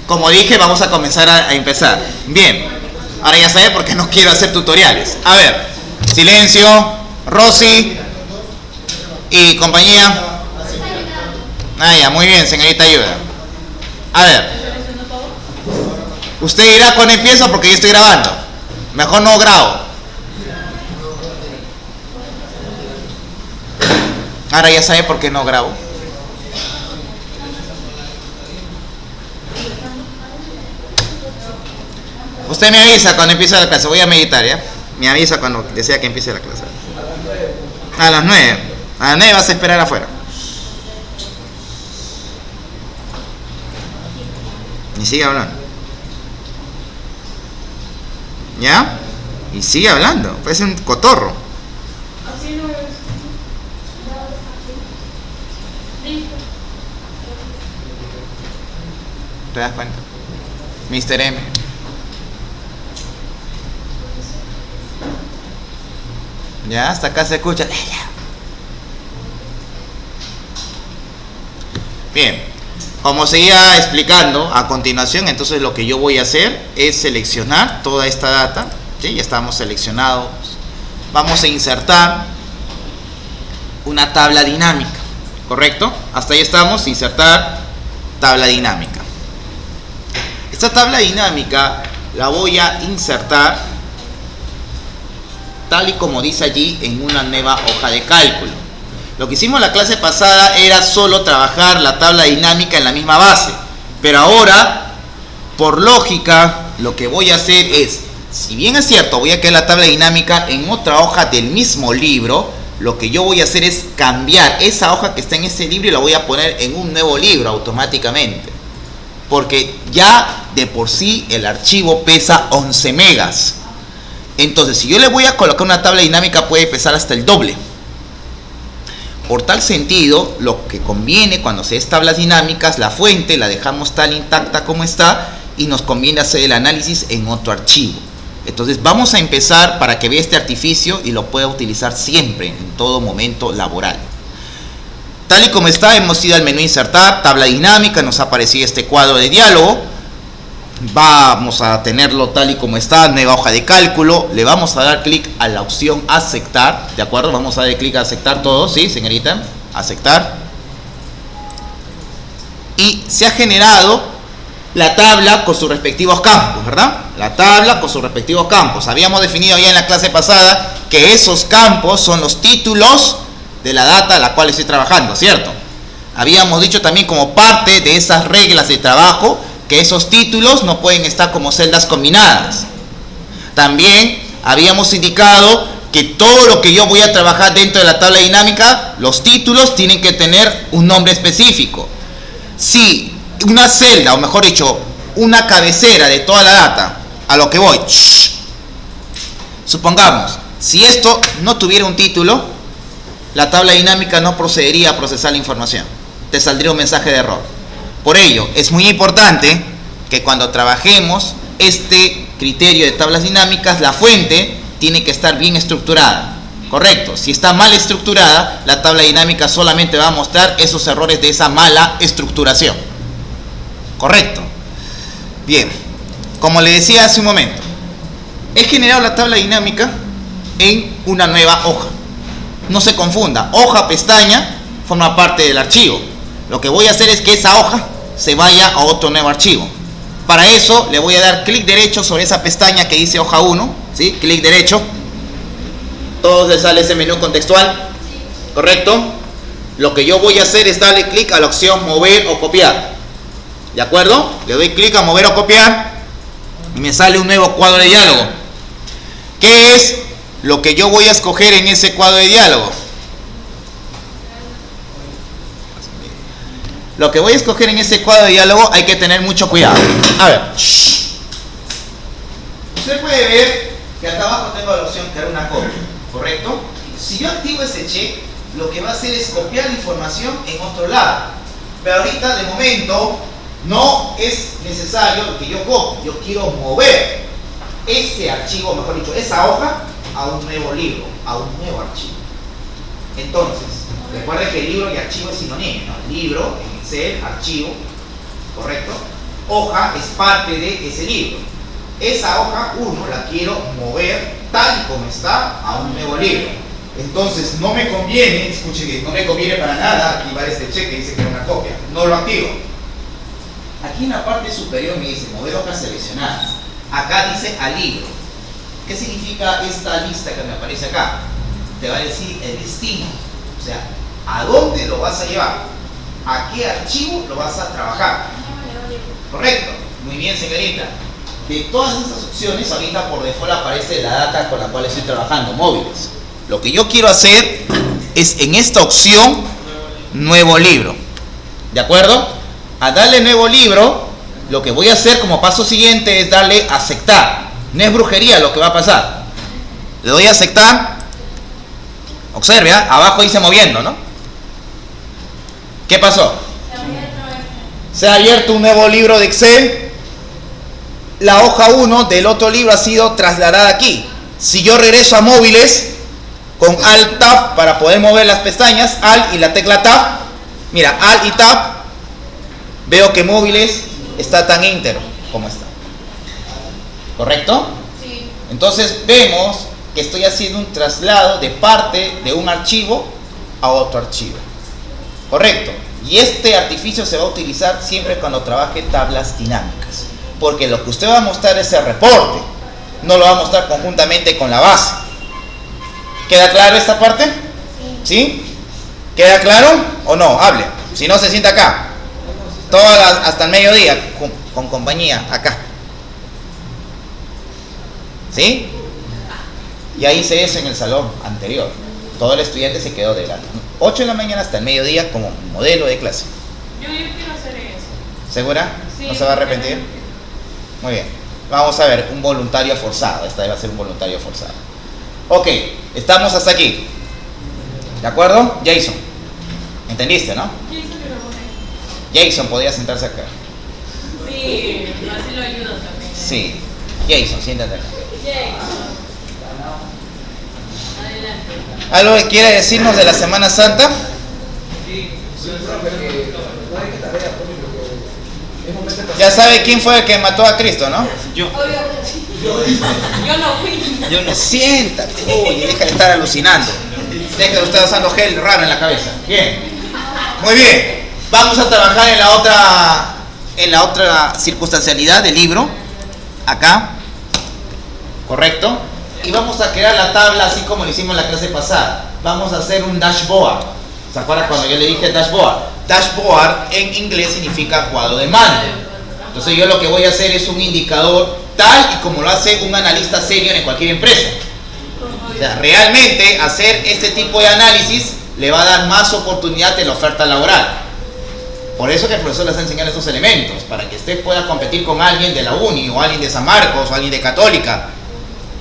Como dije, vamos a comenzar a empezar. Bien, ahora ya saben por qué no quiero hacer tutoriales. A ver, silencio, Rosy y compañía. Ah, ya, muy bien, señorita Ayuda. A ver, usted dirá cuando empiezo porque yo estoy grabando. Mejor no grabo. Ahora ya sabe por qué no grabo. Usted me avisa cuando empiece la clase. Voy a meditar, ¿ya? Me avisa cuando desea que empiece la clase. A las 9. A las 9 vas a esperar afuera. Y sigue hablando. ¿Ya? Y sigue hablando. Parece un cotorro. ¿Te das cuenta? Mr. M. Ya, hasta acá se escucha. Bien, como seguía explicando a continuación, entonces lo que yo voy a hacer es seleccionar toda esta data. ¿Sí? Ya estamos seleccionados. Vamos a insertar una tabla dinámica. ¿Correcto? Hasta ahí estamos. Insertar tabla dinámica. Esta tabla dinámica la voy a insertar tal y como dice allí en una nueva hoja de cálculo. Lo que hicimos la clase pasada era solo trabajar la tabla dinámica en la misma base, pero ahora, por lógica, lo que voy a hacer es, si bien es cierto, voy a crear la tabla dinámica en otra hoja del mismo libro, lo que yo voy a hacer es cambiar esa hoja que está en ese libro y la voy a poner en un nuevo libro automáticamente, porque ya de por sí el archivo pesa 11 megas. Entonces, si yo le voy a colocar una tabla dinámica, puede pesar hasta el doble. Por tal sentido, lo que conviene cuando se es tablas dinámicas, la fuente la dejamos tal intacta como está y nos conviene hacer el análisis en otro archivo. Entonces, vamos a empezar para que vea este artificio y lo pueda utilizar siempre, en todo momento laboral. Tal y como está, hemos ido al menú insertar, tabla dinámica, nos ha aparecido este cuadro de diálogo. Vamos a tenerlo tal y como está, nueva hoja de cálculo. Le vamos a dar clic a la opción aceptar, ¿de acuerdo? Vamos a dar clic a aceptar todo, ¿sí, señorita? Aceptar. Y se ha generado la tabla con sus respectivos campos, ¿verdad? La tabla con sus respectivos campos. Habíamos definido ya en la clase pasada que esos campos son los títulos de la data a la cual estoy trabajando, ¿cierto? Habíamos dicho también como parte de esas reglas de trabajo que esos títulos no pueden estar como celdas combinadas. También habíamos indicado que todo lo que yo voy a trabajar dentro de la tabla dinámica, los títulos tienen que tener un nombre específico. Si una celda, o mejor dicho, una cabecera de toda la data, a lo que voy, supongamos, si esto no tuviera un título, la tabla dinámica no procedería a procesar la información. Te saldría un mensaje de error. Por ello, es muy importante que cuando trabajemos este criterio de tablas dinámicas, la fuente tiene que estar bien estructurada. Correcto. Si está mal estructurada, la tabla dinámica solamente va a mostrar esos errores de esa mala estructuración. Correcto. Bien. Como le decía hace un momento, he generado la tabla dinámica en una nueva hoja. No se confunda. Hoja, pestaña, forma parte del archivo. Lo que voy a hacer es que esa hoja se vaya a otro nuevo archivo. Para eso le voy a dar clic derecho sobre esa pestaña que dice hoja 1, ¿sí? Clic derecho. Todos les sale ese menú contextual, ¿correcto? Lo que yo voy a hacer es darle clic a la opción mover o copiar. ¿De acuerdo? Le doy clic a mover o copiar y me sale un nuevo cuadro de diálogo. ¿Qué es lo que yo voy a escoger en ese cuadro de diálogo? Lo que voy a escoger en ese cuadro de diálogo hay que tener mucho cuidado. A ver. Usted puede ver que acá abajo tengo la opción crear una copia, ¿correcto? Si yo activo ese check, lo que va a hacer es copiar la información en otro lado. Pero ahorita, de momento, no es necesario que yo copie. Yo quiero mover ese archivo, mejor dicho, esa hoja, a un nuevo libro, a un nuevo archivo. Entonces, recuerden que libro y archivo es sinónimo, ¿no? Libro en Excel, archivo, ¿correcto? hoja es parte de ese libro. Esa hoja 1 la quiero mover tal y como está a un nuevo libro. Entonces no me conviene, escuche bien, no me conviene para nada activar este check que dice que era una copia. No lo activo. Aquí en la parte superior me dice mover hojas seleccionadas. Acá dice al libro. ¿Qué significa esta lista que me aparece acá? Te va a decir el destino. O sea, ¿a dónde lo vas a llevar? ¿A qué archivo lo vas a trabajar? ¿Correcto? Muy bien, señorita. De todas estas opciones, ahorita por default aparece la data con la cual estoy trabajando, móviles. Lo que yo quiero hacer es en esta opción, nuevo libro. ¿De acuerdo? A darle nuevo libro, lo que voy a hacer como paso siguiente es darle aceptar. No es brujería lo que va a pasar. Le doy a aceptar. Observe, abajo dice moviendo, ¿no? ¿Qué pasó? Se ha abierto un nuevo libro de Excel. La hoja 1 del otro libro ha sido trasladada aquí. Si yo regreso a móviles con Alt Tab para poder mover las pestañas, Alt y la tecla Tab, mira, Alt y Tab, veo que móviles está tan íntegro como está. ¿Correcto? Sí. Entonces vemos que estoy haciendo un traslado de parte de un archivo a otro archivo. Correcto. Y este artificio se va a utilizar siempre cuando trabaje tablas dinámicas. Porque lo que usted va a mostrar es el reporte. No lo va a mostrar conjuntamente con la base. ¿Queda claro esta parte? ¿Sí? ¿Queda claro o no? Hable. Si no, se sienta acá. Hasta el mediodía con compañía acá. ¿Sí? Ya hice eso en el salón anterior. Todo el estudiante se quedó de las 8 de la mañana hasta el mediodía como modelo de clase. Yo quiero hacer eso. ¿Segura? Sí, ¿No se va a arrepentir? Muy bien. Vamos a ver, un voluntario forzado. Esta va a ser un voluntario forzado. Ok, estamos hasta aquí. ¿De acuerdo? Jason. ¿Entendiste, no? Jason podría sentarse acá. Sí, así lo ayudo también. Sí. Jason, siéntate acá. Adelante. ¿Algo que quiere decirnos de la Semana Santa? Ya sabe quién fue el que mató a Cristo, ¿no? Yo no fui. Yo no. Siéntate. Uy, deja de estar alucinando. Deja de estar usando gel raro en la cabeza. Bien. Muy bien. Vamos a trabajar en la otra circunstancialidad del libro. Acá. ¿Correcto? Y vamos a crear la tabla así como lo hicimos en la clase pasada. Vamos a hacer un dashboard. ¿Se acuerdan cuando yo le dije dashboard? Dashboard en inglés significa cuadro de mando. Entonces yo lo que voy a hacer es un indicador tal y como lo hace un analista senior en cualquier empresa. O sea, realmente hacer este tipo de análisis le va a dar más oportunidad en la oferta laboral. Por eso que el profesor les está enseñando estos elementos, para que usted pueda competir con alguien de la Uni o alguien de San Marcos o alguien de Católica,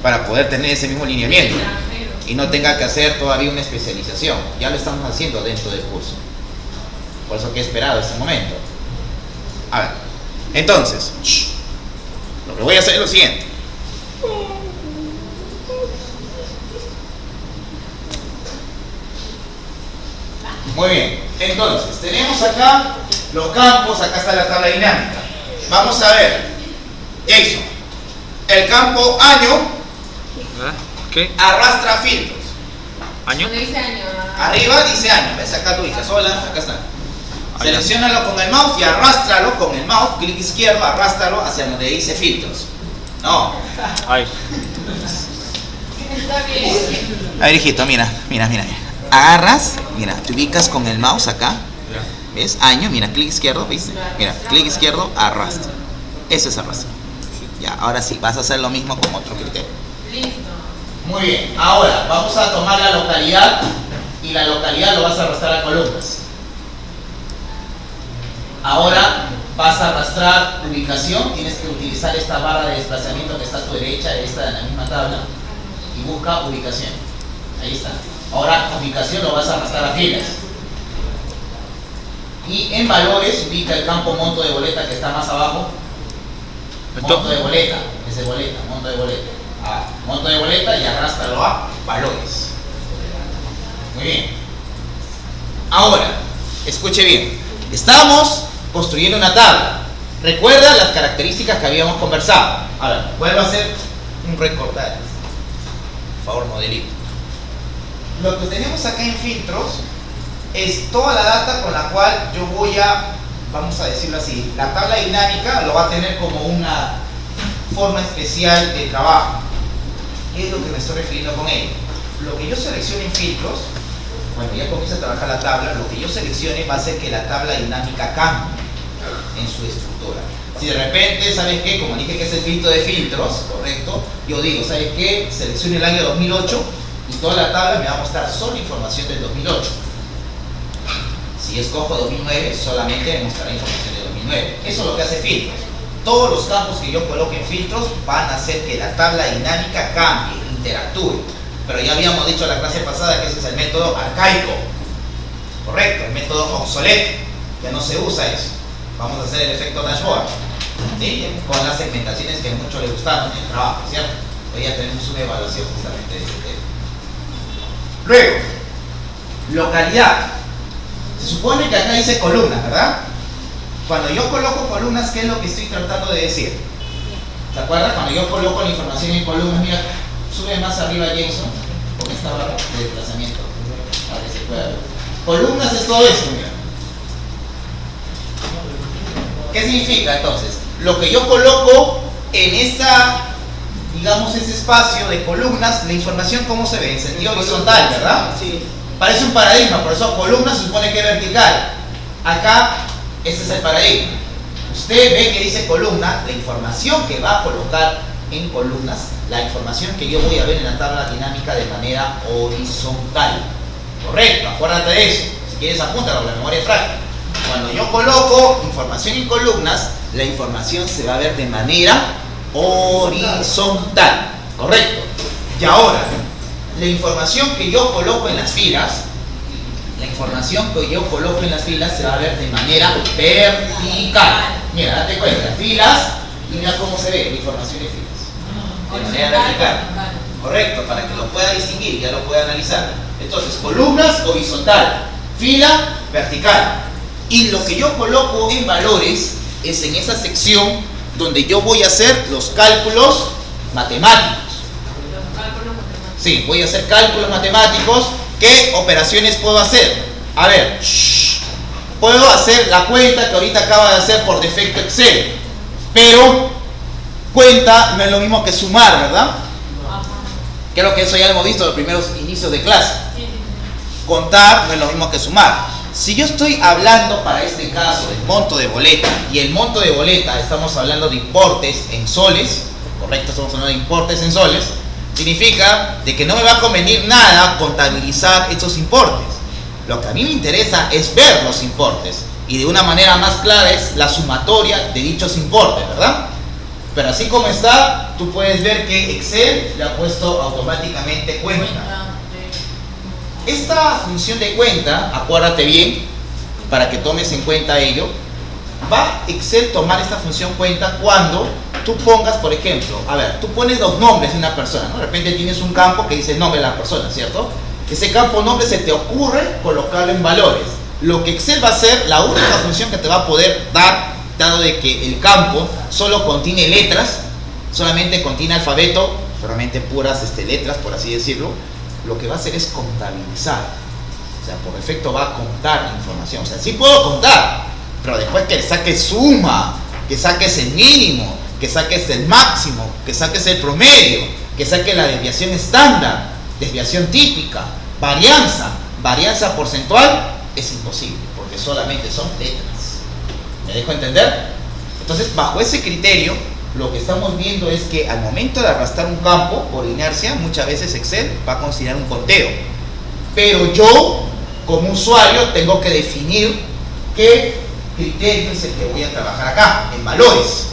para poder tener ese mismo lineamiento y no tenga que hacer todavía una especialización. Ya lo estamos haciendo dentro del curso. Por eso que he esperado este momento. A ver, entonces, lo que voy a hacer es lo siguiente. Muy bien, entonces, tenemos acá los campos, acá está la tabla dinámica. Vamos a ver, Jason, el campo año ¿Qué? arrastra filtros. ¿Año? Dice año. Arriba dice año, ves acá tú dices, hola, acá está. Selecciónalo con el mouse y arrástralo con el mouse, clic izquierdo, arrástralo hacia donde dice filtros. No. Ay. Está bien. A ver, hijito, mira. Agarras, mira, te ubicas con el mouse acá. ¿Ves? Año, mira, clic izquierdo, ¿viste? Mira, clic izquierdo, arrastra. Eso es arrastra. Ya, ahora sí, vas a hacer lo mismo con otro criterio. Listo. Muy bien, ahora vamos a tomar la localidad y la localidad lo vas a arrastrar a columnas. Ahora vas a arrastrar ubicación, tienes que utilizar esta barra de desplazamiento que está a tu derecha, esta en la misma tabla, y busca ubicación. Ahí está. Ahora ubicación lo vas a arrastrar a filas. Y en valores ubica el campo monto de boleta que está más abajo. Monto de boleta, ese boleta, monto de boleta. Monto de boleta y arrástralo a valores. Muy bien. Ahora, escuche bien. Estamos construyendo una tabla. Recuerda las características que habíamos conversado. Ahora, vuelvo a hacer un recortar. Por favor, modelito. Lo que tenemos acá en filtros es toda la data con la cual yo voy a, vamos a decirlo así, la tabla dinámica lo va a tener como una forma especial de trabajo. ¿Qué es lo que me estoy refiriendo con ello? Lo que yo seleccione en filtros, cuando ya comience a trabajar la tabla, lo que yo seleccione va a hacer que la tabla dinámica cambie en su estructura. Si de repente, ¿sabes qué? Como dije que es el filtro de filtros, ¿correcto? Yo digo, ¿sabes qué? Seleccione el año 2008 y toda la tabla me va a mostrar solo información del 2008. Si escojo 2009, solamente me mostrará información de 2009. Eso es lo que hace filtros. Todos los campos que yo coloque en filtros van a hacer que la tabla dinámica cambie, interactúe. Pero ya habíamos dicho en la clase pasada que ese es el método arcaico, correcto, el método obsoleto, ya no se usa eso. Vamos a hacer el efecto dashboard, ¿sí? Con las segmentaciones que a muchos les gustaron en el trabajo, ¿cierto? Hoy ya tenemos una evaluación justamente de ese tema. Luego, localidad. Se supone que acá dice columnas, ¿verdad? Cuando yo coloco columnas, ¿qué es lo que estoy tratando de decir? ¿Se acuerdan? Cuando yo coloco la información en columnas, mira, sube más arriba Jason con esta barra de desplazamiento para que se pueda ver. Columnas es todo esto, mira. ¿Qué significa entonces? Lo que yo coloco en esa, digamos, ese espacio de columnas, la información cómo se ve, en sentido horizontal, ¿verdad? Sí. Parece un paradigma, por eso columna se supone que es vertical. Acá, este es el paradigma. Usted ve que dice columna, la información que va a colocar en columnas, la información que yo voy a ver en la tabla dinámica de manera horizontal. Correcto, acuérdate de eso. Si quieres apúntalo, la memoria es frágil. Cuando yo coloco información en columnas, la información se va a ver de manera horizontal. Correcto. Y ahora, la información que yo coloco en las filas, se va a ver de manera vertical. Mira, date cuenta, filas, y mira cómo se ve la información de filas. De manera vertical. Correcto, para que lo pueda distinguir, ya lo pueda analizar. Entonces, columnas, horizontal, fila, vertical. Y lo que yo coloco en valores es en esa sección donde yo voy a hacer los cálculos matemáticos. Sí, voy a hacer cálculos matemáticos. ¿Qué operaciones puedo hacer? A ver, puedo hacer la cuenta que ahorita acaba de hacer por defecto Excel, pero cuenta no es lo mismo que sumar, ¿verdad? Creo que eso ya lo hemos visto en los primeros inicios de clase. Contar no es lo mismo que sumar. Si yo estoy hablando para este caso del monto de boleta, y el monto de boleta estamos hablando de importes en soles, correcto, estamos hablando de importes en soles, significa de que no me va a convenir nada contabilizar estos importes. Lo que a mí me interesa es ver los importes, y de una manera más clara es la sumatoria de dichos importes, ¿verdad? Pero así como está, tú puedes ver que Excel le ha puesto automáticamente cuenta. Esta función de cuenta, acuérdate bien, para que tomes en cuenta ello, va Excel tomar esta función cuenta cuando tú pongas, por ejemplo, a ver, tú pones los nombres de una persona, ¿no? De repente tienes un campo que dice el nombre de la persona, ¿cierto? Ese campo nombre se te ocurre colocarlo en valores. Lo que Excel va a hacer, la única función que te va a poder dar, dado de que el campo solo contiene letras, solamente contiene alfabeto, solamente puras letras, por así decirlo, lo que va a hacer es contabilizar. O sea, por defecto va a contar la información. O sea, sí puedo contar, pero después que saques suma, que saques el mínimo, que saques el máximo, que saques el promedio, que saques la desviación estándar, desviación típica, varianza porcentual, es imposible, porque solamente son letras. ¿Me dejo entender? Entonces, bajo ese criterio, lo que estamos viendo es que al momento de arrastrar un campo por inercia, muchas veces Excel va a considerar un conteo. Pero yo, como usuario, tengo que definir qué criterio es el que voy a trabajar acá, en valores.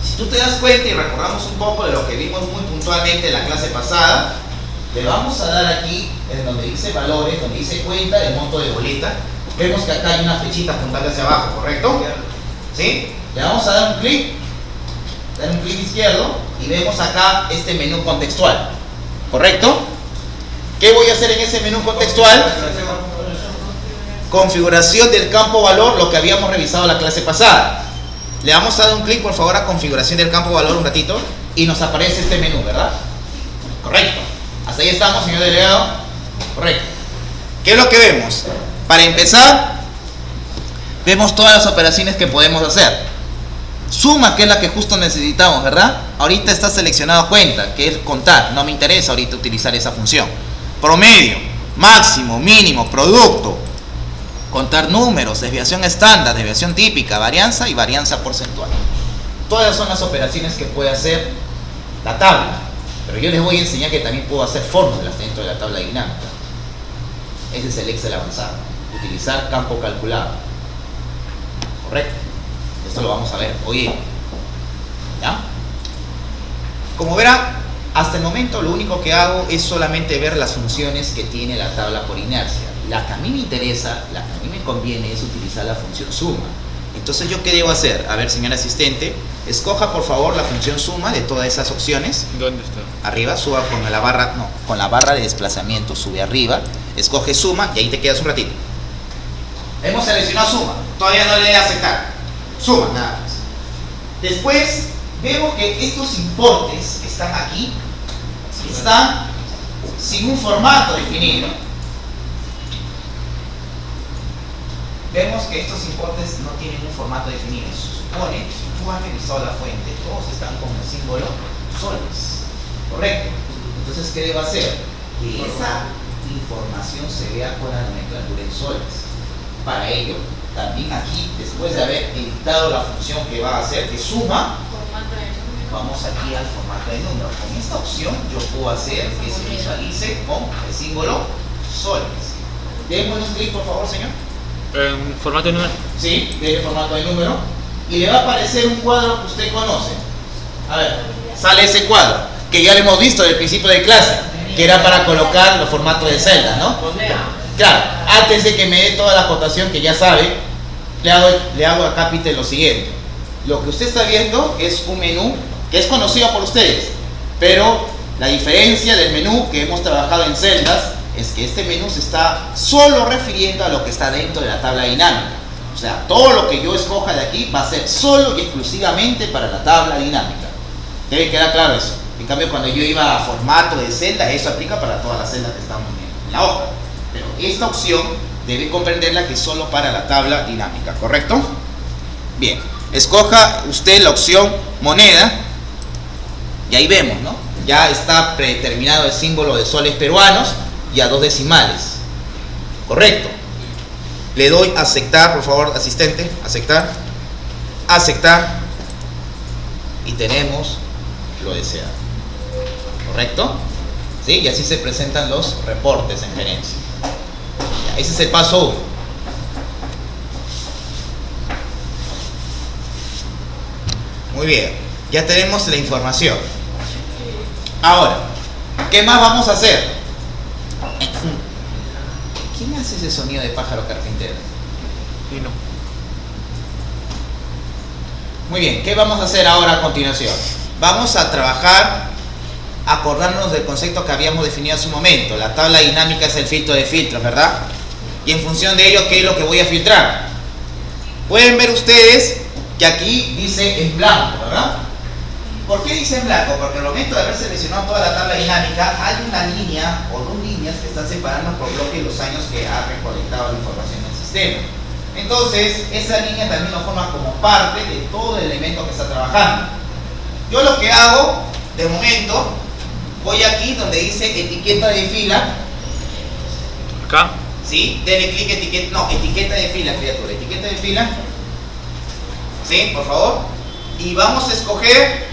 Si tú te das cuenta y recordamos un poco de lo que vimos muy puntualmente en la clase pasada, le vamos a dar aquí, en donde dice valores, donde dice cuenta del monto de boleta, vemos que acá hay una flechita apuntando hacia abajo, ¿correcto? ¿Sí? Le vamos a dar un clic izquierdo y vemos acá este menú contextual, ¿correcto? ¿Qué voy a hacer en ese menú contextual? Configuración del campo valor, lo que habíamos revisado la clase pasada. Le vamos a dar un clic, por favor, a configuración del campo valor un ratito y nos aparece este menú, ¿verdad? Correcto. Hasta ahí estamos, señor delegado. Correcto. ¿Qué es lo que vemos? Para empezar, vemos todas las operaciones que podemos hacer. Suma, que es la que justo necesitamos, ¿verdad? Ahorita está seleccionado cuenta, que es contar. No me interesa ahorita utilizar esa función. Promedio, máximo, mínimo, producto. Contar números, desviación estándar, desviación típica, varianza y varianza porcentual. Todas son las operaciones que puede hacer la tabla. Pero yo les voy a enseñar que también puedo hacer fórmulas dentro de la tabla dinámica. Ese es el Excel avanzado. Utilizar campo calculado. Correcto. Esto lo vamos a ver hoy. ¿Ya? Como verán, hasta el momento lo único que hago es solamente ver las funciones que tiene la tabla por inercia. La que a mí me interesa, la que a mí me conviene es utilizar la función suma. Entonces, ¿yo qué debo hacer? A ver, señor asistente, escoja por favor la función suma de todas esas opciones. ¿Dónde está? Arriba, suba con la barra, no, con la barra de desplazamiento, sube arriba, escoge suma y ahí te quedas un ratito. Hemos seleccionado suma, todavía no le dé a aceptar. Suma, nada más. Después, vemos que estos importes que están aquí, están sin un formato definido. Vemos que estos importes no tienen un formato definido. Se supone, si tú has revisado la fuente, todos están con el símbolo soles. ¿Correcto? Entonces, ¿qué debo hacer? Que esa información se vea con la nomenclatura en soles. Para ello, también aquí, después de haber editado la función que va a hacer, que suma, vamos aquí al formato de número. Con esta opción yo puedo hacer que se visualice con el símbolo soles. Démosle un clic, por favor, señor. ¿En formato de número? Sí, de formato de número. Y le va a aparecer un cuadro que usted conoce. A ver, sale ese cuadro, que ya lo hemos visto desde el principio de clase, que era para colocar los formatos de celdas, ¿no? Claro, antes de que me dé toda la acotación que ya sabe, le hago acá, Peter, lo siguiente. Lo que usted está viendo es un menú que es conocido por ustedes, pero la diferencia del menú que hemos trabajado en celdas es que este menú se está solo refiriendo a lo que está dentro de la tabla dinámica. O sea, todo lo que yo escoja de aquí va a ser solo y exclusivamente para la tabla dinámica. Debe quedar claro eso. En cambio, cuando yo iba a formato de celda, eso aplica para todas las celdas que están en la hoja. Pero esta opción debe comprenderla que es solo para la tabla dinámica, ¿correcto? Bien, escoja usted la opción moneda y ahí vemos, ¿no? Ya está predeterminado el símbolo de soles peruanos y a 2 decimales. Correcto. Le doy a aceptar, por favor, asistente, aceptar, aceptar y tenemos lo deseado. ¿Correcto? ¿Sí? Y así se presentan los reportes en gerencia. Ya, ese es el paso 1. Muy bien, ya tenemos la información. Ahora, ¿qué más vamos a hacer? ¿Quién hace ese sonido de pájaro carpintero? Y no. Muy bien, ¿qué vamos a hacer ahora a continuación? Vamos a trabajar, acordarnos del concepto que habíamos definido hace un momento. La tabla dinámica es el filtro de filtros, ¿verdad? Y en función de ello, ¿qué es lo que voy a filtrar? Pueden ver ustedes que aquí dice en blanco, ¿verdad? ¿Por qué dice en blanco? Porque al momento de haber seleccionado toda la tabla dinámica, hay una línea o 2 líneas que están separando por bloque los años que ha recolectado la información del sistema. Entonces, esa línea también lo forma como parte de todo el elemento que está trabajando. Yo lo que hago, de momento, voy aquí donde dice etiqueta de fila. Acá. ¿Sí? Denle clic etiqueta de fila, criatura. Etiqueta de fila. ¿Sí? Por favor. Y vamos a escoger.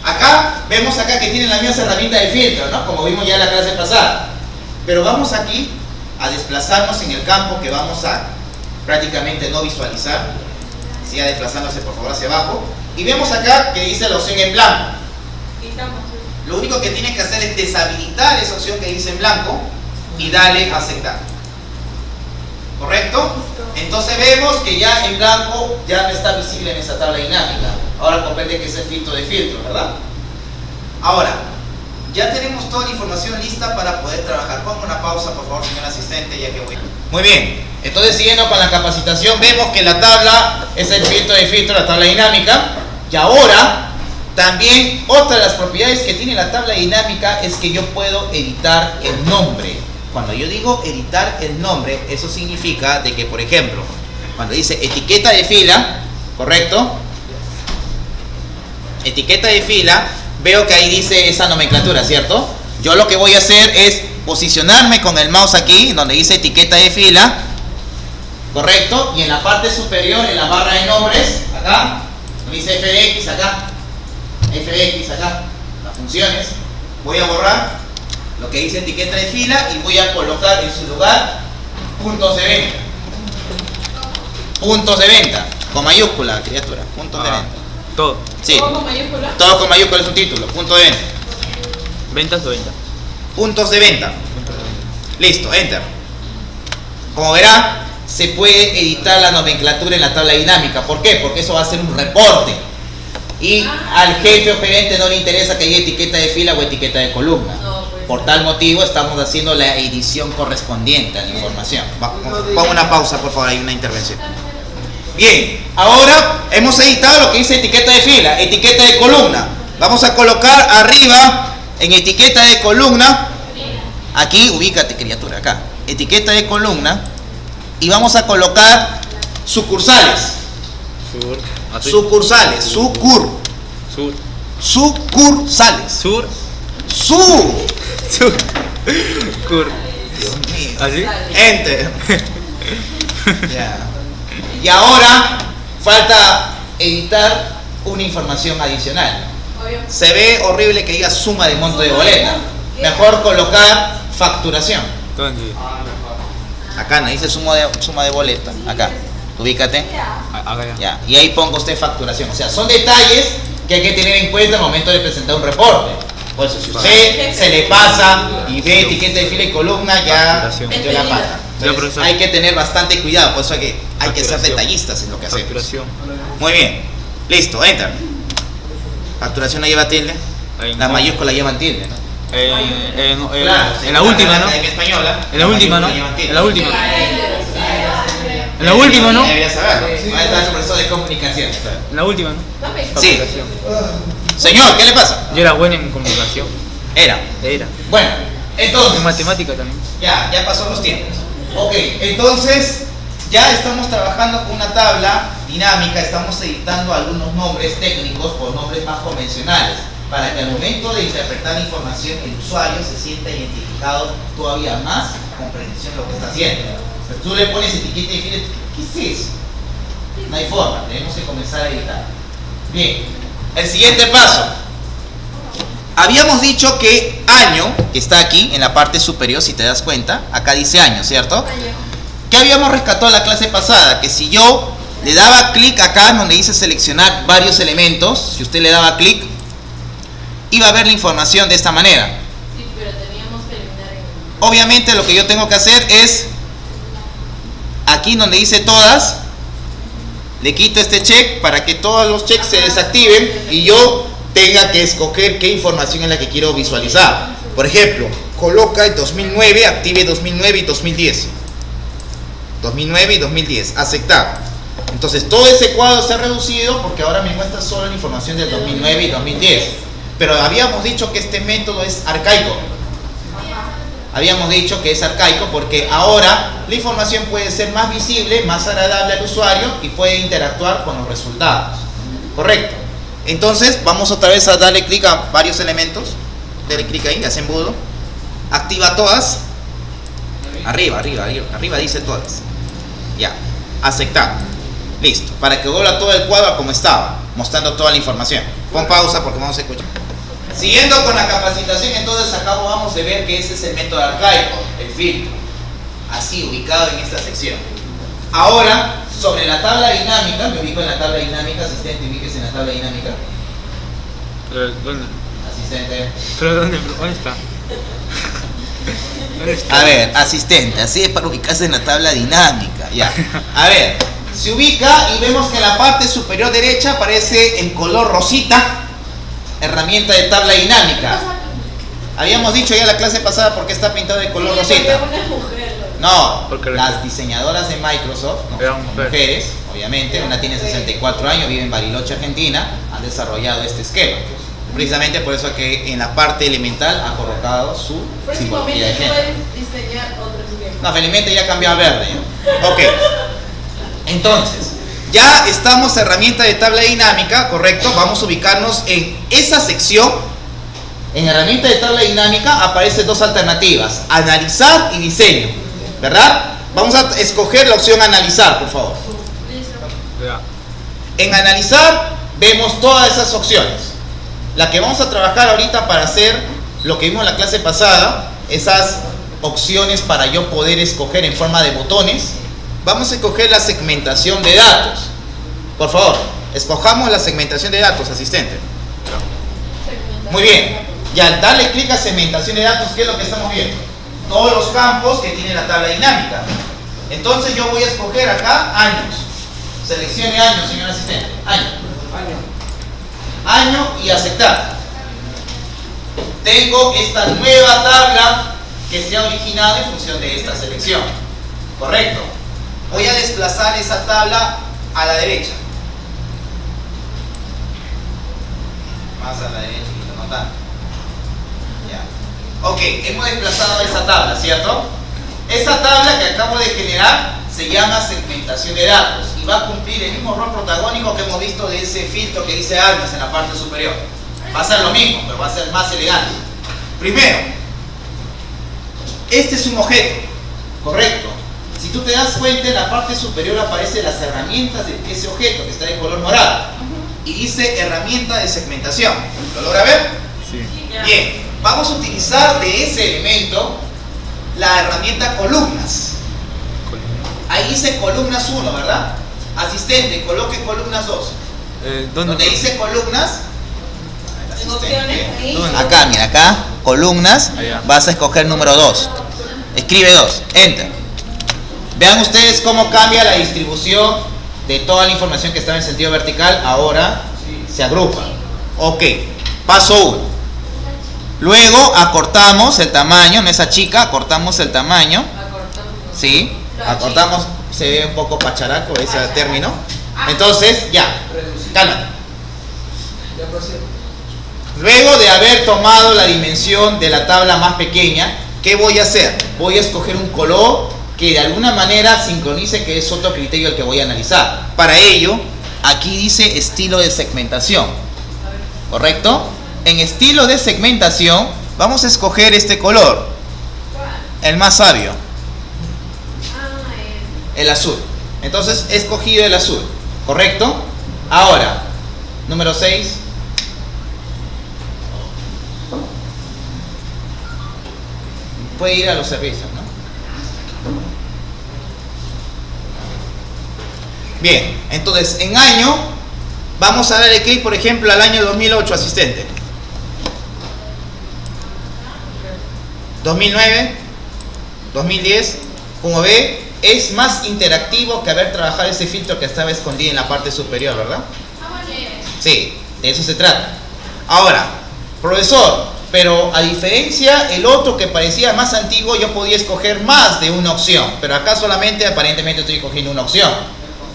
Acá, vemos acá que tienen las mismas herramientas de filtro, ¿no? Como vimos ya en la clase pasada. Pero vamos aquí a desplazarnos en el campo que vamos a prácticamente no visualizar. Siga desplazándose por favor hacia abajo. Y vemos acá que dice la opción en blanco. Lo único que tiene que hacer es deshabilitar esa opción que dice en blanco y darle a aceptar. ¿Correcto? Entonces vemos que ya en blanco ya no está visible en esa tabla dinámica. Ahora comprende que es el filtro de filtros, ¿verdad? Ahora, ya tenemos toda la información lista para poder trabajar. Pongo una pausa, por favor, señor asistente, ya que voy. Muy bien. Entonces, siguiendo con la capacitación, vemos que la tabla es el filtro de filtro, la tabla dinámica. Y ahora, también otra de las propiedades que tiene la tabla dinámica es que yo puedo editar el nombre. Cuando yo digo editar el nombre, eso significa de que, por ejemplo, cuando dice etiqueta de fila, ¿correcto? Etiqueta de fila, veo que ahí dice esa nomenclatura, ¿cierto? Yo lo que voy a hacer es posicionarme con el mouse aquí, donde dice etiqueta de fila, ¿correcto? Y en la parte superior, en la barra de nombres, acá, donde dice FX acá, las funciones, voy a borrar lo que dice etiqueta de fila y voy a colocar en su lugar puntos de venta. Puntos de venta, con mayúscula, criatura, puntos de venta. Todo. Sí, ¿Todo con mayúscula? todo con mayúscula es un título, punto de venta. ¿Ventas o venta? Puntos de venta. Listo, enter. Como verá, se puede editar la nomenclatura en la tabla dinámica. ¿Por qué? Porque eso va a ser un reporte. Y al jefe o gerente no le interesa que haya etiqueta de fila o etiqueta de columna. No, pues. Por tal motivo estamos haciendo la edición correspondiente a la información. Pongo una pausa, por favor, hay una intervención. Bien, ahora hemos editado lo que dice etiqueta de fila, etiqueta de columna. Vamos a colocar arriba en etiqueta de columna, aquí, ubícate criatura, acá, etiqueta de columna, y vamos a colocar sucursales. Sucursales, Sur. sucursales. Sur. Cur. Dios mío. ¿Así? Enter. Ya. Y ahora falta editar una información adicional. Obvio. Se ve horrible que diga suma de monto de boleta. Mejor colocar facturación. ¿Dónde? Acá no dice suma de boleta. Acá. Ubícate. Acá ya. Ya. Y ahí ponga usted facturación. O sea, son detalles que hay que tener en cuenta al momento de presentar un reporte. Por eso, si usted se le pasa y ve etiqueta de fila y columna, ya Facturación. metió la pata. Ya, Entonces, profesor. hay que tener bastante cuidado. Por eso hay que ser Facturación. detallistas en lo que hacemos. Facturación. Muy bien. Listo, enter. Facturación no lleva tilde. Ahí La no. mayúscula llevan tilde, ¿no? Claro, en la última, ¿no? Academia Española, En la última, ¿no? mayúscula llevan tilde. En la última. En la última, ¿no? Debería saberlo. Ahí está el profesor de comunicación. En la última, ¿no? Sí. Facturación. Señor, ¿qué le pasa? Yo era bueno en comunicación. Era. Era. Bueno, entonces. En matemática también. Ya pasó los tiempos. Ok, entonces ya estamos trabajando con una tabla dinámica, estamos editando algunos nombres técnicos por nombres más convencionales, para que al momento de interpretar la información el usuario se sienta identificado todavía más con precisión lo que está haciendo. Pero tú le pones etiqueta y fila, ¿qué es eso? No hay forma, tenemos que comenzar a editar. Bien, el siguiente paso. Habíamos dicho que año, que está aquí en la parte superior, si te das cuenta, acá dice año, ¿cierto? ¿Qué habíamos rescatado en la clase pasada? Que si yo le daba clic acá donde dice seleccionar varios elementos, si usted le daba clic, iba a ver la información de esta manera. Sí, pero teníamos que eliminar el... Obviamente lo que yo tengo que hacer es, aquí donde dice todas, le quito este check para que todos los checks se desactiven y yo tenga que escoger qué información es la que quiero visualizar. Por ejemplo, coloca el 2009, active 2009 y 2010. 2009 y 2010, aceptar. Entonces todo ese cuadro se ha reducido porque ahora me muestra solo la información del 2009 y 2010. Pero habíamos dicho que este método es arcaico. Habíamos dicho que es arcaico porque ahora la información puede ser más visible, más agradable al usuario y puede interactuar con los resultados. Correcto. Entonces vamos otra vez a darle clic a varios elementos. Dale clic ahí, hace embudo. Activa todas. Arriba dice todas. Ya, aceptar. Listo, para que vuelva todo el cuadro como estaba, mostrando toda la información. Pon pausa porque vamos a escuchar. Siguiendo con la capacitación, entonces acá vamos a ver que ese es el método arcaico, el filtro. Así, ubicado en esta sección. Ahora, sobre la tabla dinámica, me ubico en la tabla dinámica, asistente, ubíquese en la tabla dinámica. ¿Dónde? Asistente. ¿Pero dónde está? ¿Dónde está? A ver, asistente, así es para ubicarse en la tabla dinámica. Ya. A ver, se ubica y vemos que en la parte superior derecha aparece en color rosita, herramienta de tabla dinámica. Habíamos dicho ya en la clase pasada por qué está pintado de color rosita. Una mujer, No, Porque las diseñadoras de Microsoft, no, eran son mujeres. mujeres, obviamente, una tiene 64 años, vive en Bariloche, Argentina, han desarrollado este esquema. Precisamente por eso que en la parte elemental ha colocado su simbología de Próximamente género. puedes diseñar otro esquema. No, felizmente ya cambió a verde. ¿Ya? Ok. Entonces, ya estamos herramienta de tabla dinámica, correcto. Vamos a ubicarnos en esa sección. En herramienta de tabla dinámica aparecen dos alternativas: analizar y diseño. ¿Verdad? Vamos a escoger la opción analizar, por favor. Ya. En analizar vemos todas esas opciones. La que vamos a trabajar ahorita para hacer lo que vimos en la clase pasada, esas opciones para yo poder escoger en forma de botones, vamos a escoger la segmentación de datos. Por favor, escojamos la segmentación de datos, asistente. Muy bien. Y al darle clic a segmentación de datos, ¿qué es lo que estamos viendo? Todos los campos que tiene la tabla dinámica. Entonces yo voy a escoger acá años. Seleccione año, señor asistente. Año y aceptar. Tengo esta nueva tabla que se ha originado en función de esta selección. Correcto. Voy a desplazar esa tabla a la derecha. Más a la derecha, no tanto. Ya. Ok, hemos desplazado esa tabla, ¿cierto? Esa tabla que acabo de generar se llama segmentación de datos y va a cumplir el mismo rol protagónico que hemos visto de ese filtro que dice armas en la parte superior. Va a ser lo mismo, pero va a ser más elegante. Primero, este es un objeto, correcto. Si tú te das cuenta, en la parte superior aparecen las herramientas de ese objeto que está de color morado y dice herramienta de segmentación. ¿Lo logra ver? Sí. Bien, vamos a utilizar de ese elemento la herramienta columnas. Ahí dice columnas 1, ¿verdad? Asistente, coloque columnas 2. ¿Dónde? Donde dice columnas, En opciones, ahí. ¿Dónde? acá, mira, acá, columnas, Allá. vas a escoger número 2. Escribe 2, enter. Vean ustedes cómo cambia la distribución de toda la información que estaba en sentido vertical, ahora se agrupa. Ok, paso 1. Luego acortamos el tamaño, no esa chica, acortamos el tamaño. Acortamos. ¿Sí? Acortamos, se ve un poco pacharaco ese término. Entonces, ya, cálmate. Luego de haber tomado la dimensión de la tabla más pequeña, ¿qué voy a hacer? Voy a escoger un color que de alguna manera sincronice, que es otro criterio el que voy a analizar. Para ello, aquí dice estilo de segmentación. ¿Correcto? En estilo de segmentación, vamos a escoger este color, el más sabio. El azul. Entonces he escogido el azul, ¿correcto? Ahora, número 6. Puede ir a los servicios, ¿no? Bien, entonces en año vamos a darle clic, por ejemplo, al año 2008, asistente. 2009, 2010, como ve, es más interactivo que haber trabajado ese filtro que estaba escondido en la parte superior, ¿verdad? Sí, de eso se trata. Ahora, profesor, pero a diferencia el otro que parecía más antiguo, yo podía escoger más de una opción, pero acá solamente aparentemente estoy escogiendo una opción.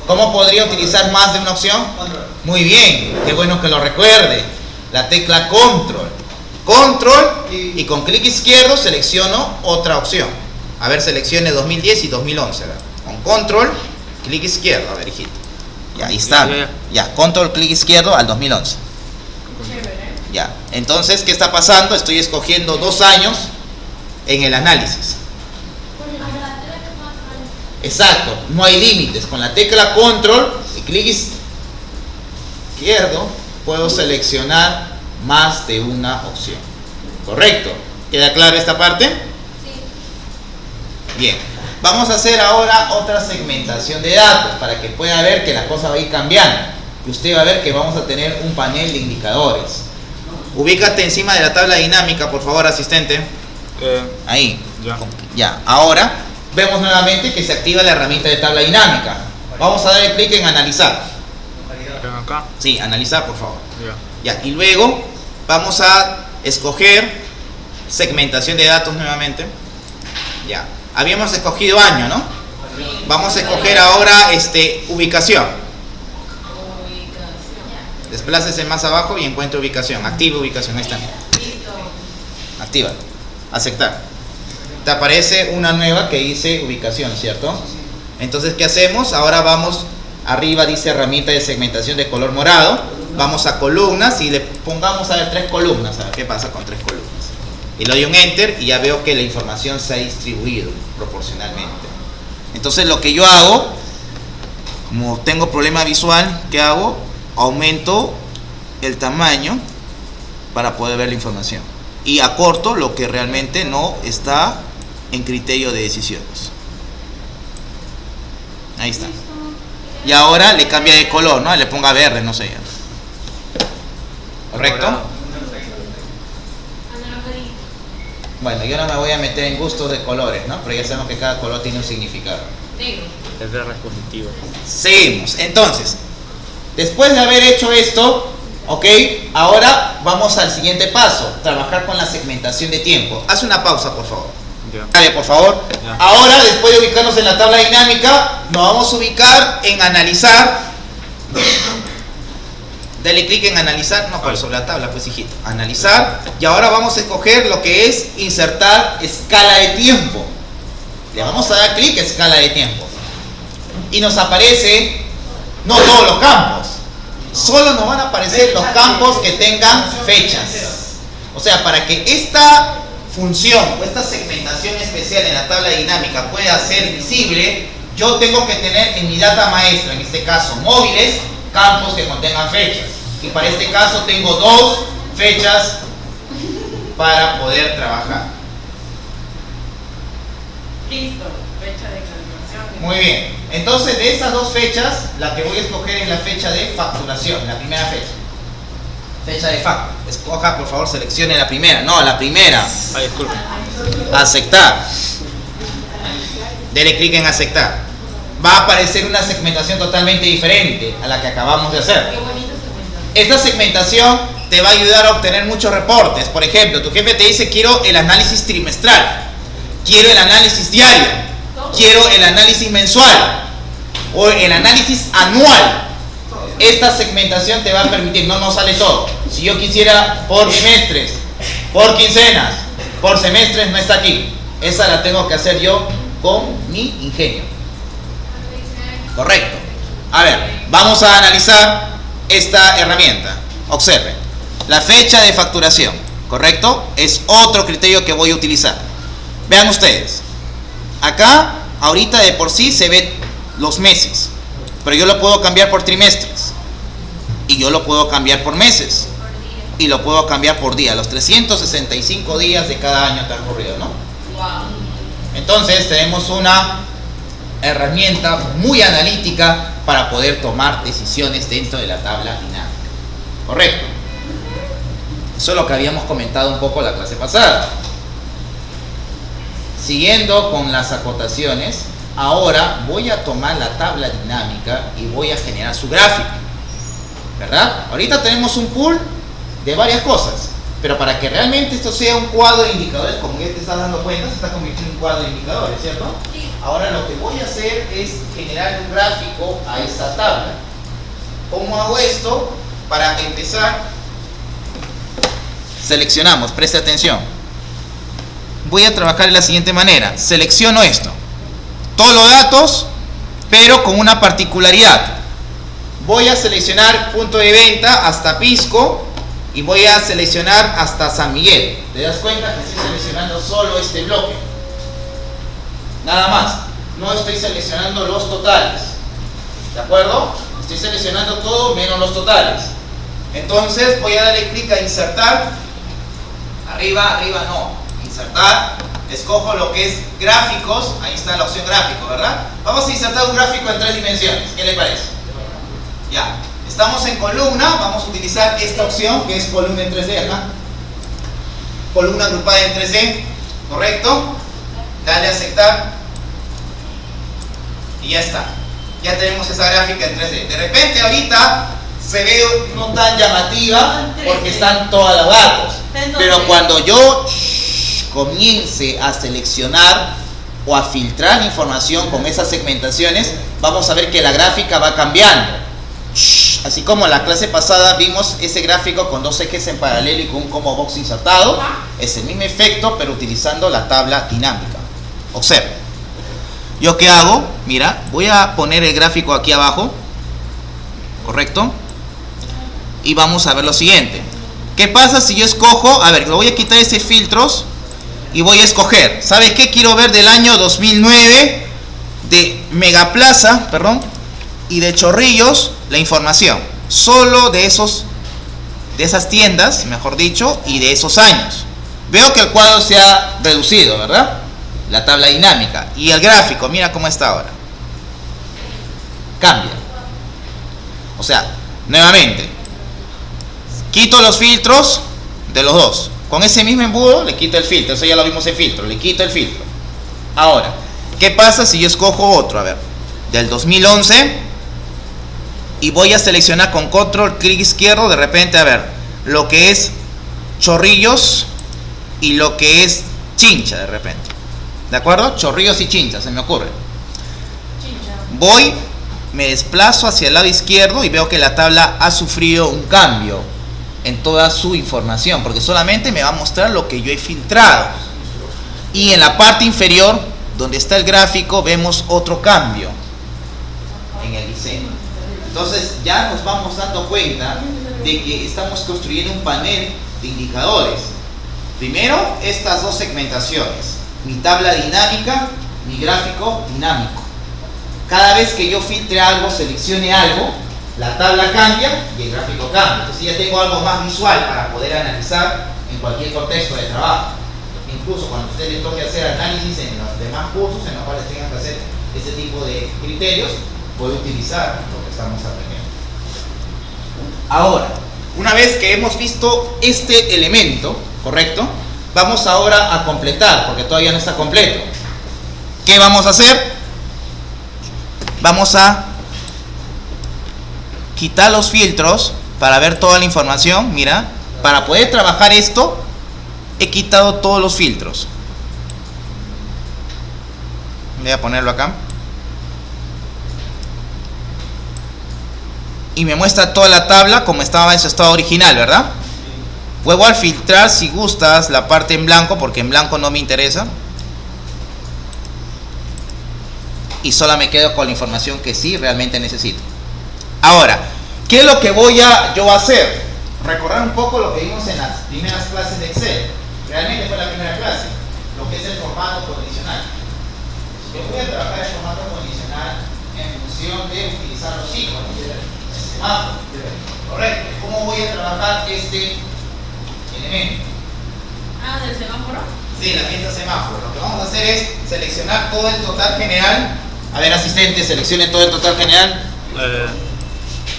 ¿Cómo podría utilizar más de una opción? Muy bien, qué bueno que lo recuerde. La tecla control. Control y con clic izquierdo selecciono otra opción. A ver, seleccione 2010 y 2011. A ver. Con control, clic izquierdo. A ver, hijito. Ya, ahí está. Ya, control, clic izquierdo al 2011. Ya. Entonces, ¿qué está pasando? Estoy escogiendo 2 años en el análisis. Exacto, no hay límites. Con la tecla control y clic izquierdo puedo seleccionar más de una opción. ¿Correcto? ¿Queda clara esta parte? Sí. Bien, vamos a hacer ahora otra segmentación de datos para que pueda ver que la cosa va a ir cambiando. Y usted va a ver que vamos a tener un panel de indicadores. Ubícate encima de la tabla dinámica, por favor, asistente. Ahí. Ya. Ya, ahora vemos nuevamente que se activa la herramienta de tabla dinámica. Vamos a darle clic en analizar. ¿Ven acá? Sí, analizar, por favor. Ya. Ya, y luego vamos a escoger segmentación de datos nuevamente. Ya, Habíamos escogido año, ¿no? Vamos a escoger ahora ubicación. Desplácese más abajo y encuentre ubicación. Activa ubicación, ahí está. Activa. Aceptar. Te aparece una nueva que dice ubicación, ¿cierto? Entonces, ¿qué hacemos? Ahora vamos, arriba dice herramienta de segmentación de color morado. Vamos a columnas y le pongamos a ver 3 columnas. A ver qué pasa con 3 columnas. Y le doy un enter y ya veo que la información se ha distribuido proporcionalmente. Entonces, lo que yo hago, como tengo problema visual, ¿qué hago? Aumento el tamaño para poder ver la información. Y acorto lo que realmente no está en criterio de decisiones. Ahí está. Y ahora le cambia de color, ¿no? Le ponga verde, no sé. ¿Correcto? Bueno, yo no me voy a meter en gustos de colores, ¿no? Pero ya sabemos que cada color tiene un significado. El verde es positivo. Seguimos. Entonces, después de haber hecho esto, ok, ahora vamos al siguiente paso, trabajar con la segmentación de tiempo. Haz una pausa, por favor. Dale, por favor. Ya. Ahora, después de ubicarnos en la tabla dinámica, nos vamos a ubicar en analizar. Dale clic en analizar, no, pero sobre la tabla, pues hijito. Analizar. Y ahora vamos a escoger lo que es insertar escala de tiempo. Le vamos a dar clic a escala de tiempo. Y nos aparece, no todos los campos. Solo nos van a aparecer los campos que tengan fechas. O sea, para que esta función o esta segmentación especial en la tabla dinámica pueda ser visible, yo tengo que tener en mi data maestra, en este caso móviles, campos que contengan fechas. Y para este caso tengo 2 fechas para poder trabajar. Listo, fecha de calculación. Muy bien. Entonces, de esas 2 fechas, la que voy a escoger es la fecha de facturación, la primera fecha. Fecha de facto. Escoja, por favor, seleccione la primera. No, la primera. Ay, disculpe. Aceptar. Dele clic en aceptar. Va a aparecer una segmentación totalmente diferente a la que acabamos de hacer. Qué bonito segmentación. Esta segmentación te va a ayudar a obtener muchos reportes. Por ejemplo, tu jefe te dice: quiero el análisis trimestral, quiero el análisis diario, quiero el análisis mensual o el análisis anual. Esta segmentación te va a permitir, no sale todo. Si yo quisiera por trimestres, por quincenas, por semestres, no está aquí. Esa la tengo que hacer yo con mi ingenio. Correcto. A ver, vamos a analizar esta herramienta. Observen. La fecha de facturación, ¿correcto? Es otro criterio que voy a utilizar. Vean ustedes. Acá, ahorita de por sí se ven los meses. Pero yo lo puedo cambiar por trimestres. Y yo lo puedo cambiar por meses. Y lo puedo cambiar por día. Los 365 días de cada año transcurrido, ¿no? Wow. Entonces tenemos una herramienta muy analítica para poder tomar decisiones dentro de la tabla dinámica. Correcto. Eso es lo que habíamos comentado un poco la clase pasada. Siguiendo con las acotaciones, ahora voy a tomar la tabla dinámica y voy a generar su gráfico. ¿Verdad? Ahorita tenemos un pool de varias cosas, pero para que realmente esto sea un cuadro de indicadores, como ya te estás dando cuenta, se está convirtiendo en un cuadro de indicadores, ¿cierto? Sí. Ahora lo que voy a hacer es generar un gráfico a esta tabla. ¿Cómo hago esto? Para empezar, seleccionamos, preste atención. Voy a trabajar de la siguiente manera. Selecciono esto, todos los datos, pero con una particularidad. Voy a seleccionar punto de venta hasta Pisco y voy a seleccionar hasta San Miguel. ¿Te das cuenta que estoy seleccionando solo este bloque? Nada más. No estoy seleccionando los totales. ¿De acuerdo? Estoy seleccionando todo menos los totales. Entonces voy a darle clic a insertar. Arriba no. Insertar. Escojo lo que es gráficos. Ahí está la opción gráfico, ¿verdad? Vamos a insertar un gráfico en 3 dimensiones. ¿Qué le parece? Ya. Estamos en columna. Vamos a utilizar esta opción que es columna en 3D acá. Columna agrupada en 3D. ¿Correcto? Dale a aceptar. Y ya está. Ya tenemos esa gráfica en 3D. De repente ahorita se ve no tan llamativa porque están todos los datos. Pero cuando yo comience a seleccionar o a filtrar información con esas segmentaciones, vamos a ver que la gráfica va cambiando. Así como en la clase pasada vimos ese gráfico con dos ejes en paralelo y con un combo box insertado, es el mismo efecto pero utilizando la tabla dinámica. Observa. ¿Yo qué hago? Mira, voy a poner el gráfico aquí abajo, ¿correcto? Y vamos a ver lo siguiente. ¿Qué pasa si yo escojo? A ver, lo voy a quitar ese filtros y voy a escoger. ¿Sabes qué? Quiero ver del año 2009 de Megaplaza, y de Chorrillos la información. Solo de esas tiendas, mejor dicho, y de esos años. Veo que el cuadro se ha reducido, ¿verdad? La tabla dinámica. Y el gráfico, mira cómo está ahora. Cambia. O sea, nuevamente, quito los filtros de los dos. Con ese mismo embudo le quito el filtro. Eso ya lo vimos en filtro. Le quito el filtro. Ahora, ¿qué pasa si yo escojo otro? A ver, del 2011 y voy a seleccionar con control clic izquierdo. De repente, a ver, lo que es Chorrillos y lo que es Chincha, de repente. ¿De acuerdo? Chorrillos y Chincha, se me ocurre. Voy, me desplazo hacia el lado izquierdo y veo que la tabla ha sufrido un cambio en toda su información, porque solamente me va a mostrar lo que yo he filtrado. Y en la parte inferior, donde está el gráfico, vemos otro cambio en el diseño. Entonces ya nos vamos dando cuenta de que estamos construyendo un panel de indicadores. Primero, estas dos segmentaciones: mi tabla dinámica, mi gráfico dinámico. Cada vez que yo filtre algo, seleccione algo, la tabla cambia y el gráfico cambia. Entonces ya tengo algo más visual para poder analizar en cualquier contexto de trabajo. Incluso cuando a usted le toque hacer análisis en los demás cursos en los cuales tengan que hacer ese tipo de criterios, puede utilizar lo que estamos aprendiendo. Ahora, una vez que hemos visto este elemento, ¿correcto? Vamos ahora a completar, porque todavía no está completo. ¿Qué vamos a hacer? Vamos a quitar los filtros para ver toda la información. Mira, para poder trabajar esto, he quitado todos los filtros. Voy a ponerlo acá. Y me muestra toda la tabla como estaba en su estado original, ¿verdad? Vuelvo a filtrar si gustas la parte en blanco, porque en blanco no me interesa. Y solo me quedo con la información que sí realmente necesito. Ahora, ¿qué es lo que voy a yo hacer? Recordar un poco lo que vimos en las primeras clases de Excel. Realmente fue la primera clase, lo que es el formato condicional. Yo voy a trabajar el formato condicional en función de utilizar los iconos. Correcto. ¿Cómo voy a trabajar este elemento? ¿Del semáforo? Sí, la fiesta semáforo. Lo que vamos a hacer es seleccionar todo el total general. A ver, asistente, seleccione todo el total general.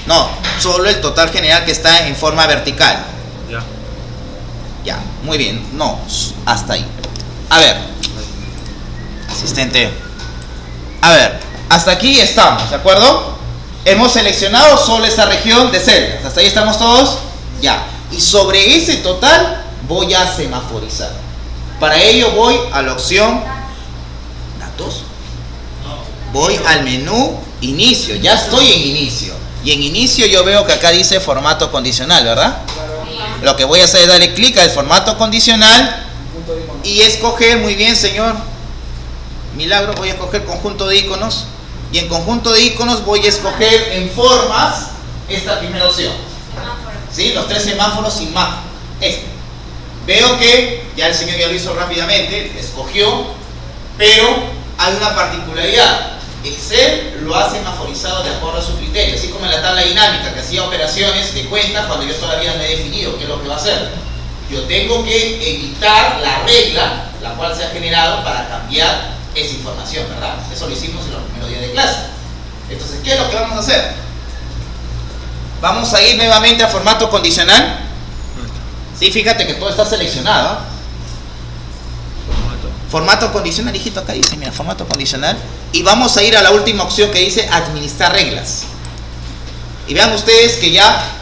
No, solo el total general que está en forma vertical. Ya. Ya, muy bien. No, hasta ahí. A ver, asistente. A ver, hasta aquí estamos, ¿de acuerdo? Hemos seleccionado solo esa región de celdas. ¿Hasta ahí estamos todos? Ya. Y sobre ese total voy a semaforizar. Para ello voy a la opción datos. Voy al menú inicio. Ya estoy en inicio. Y en inicio yo veo que acá dice formato condicional, ¿verdad? Lo que voy a hacer es darle clic al formato condicional y escoger, muy bien señor Milagro, voy a escoger conjunto de iconos. Y en conjunto de iconos voy a escoger en formas esta primera opción. ¿Sí? Los tres semáforos sin mapa. Veo que ya el señor ya lo hizo rápidamente, escogió, pero hay una particularidad. Excel lo ha semaforizado de acuerdo a su criterio, así como en la tabla dinámica que hacía operaciones de cuenta cuando yo todavía no he definido qué es lo que va a hacer. Yo tengo que editar la regla, la cual se ha generado para cambiar esa información, ¿verdad? Eso lo hicimos en los primeros días de clase. Entonces, ¿qué es lo que vamos a hacer? Vamos a ir nuevamente a formato condicional. Sí, fíjate que todo está seleccionado. Formato condicional, hijito, acá dice, mira, formato condicional. Y vamos a ir a la última opción que dice administrar reglas. Y vean ustedes que ya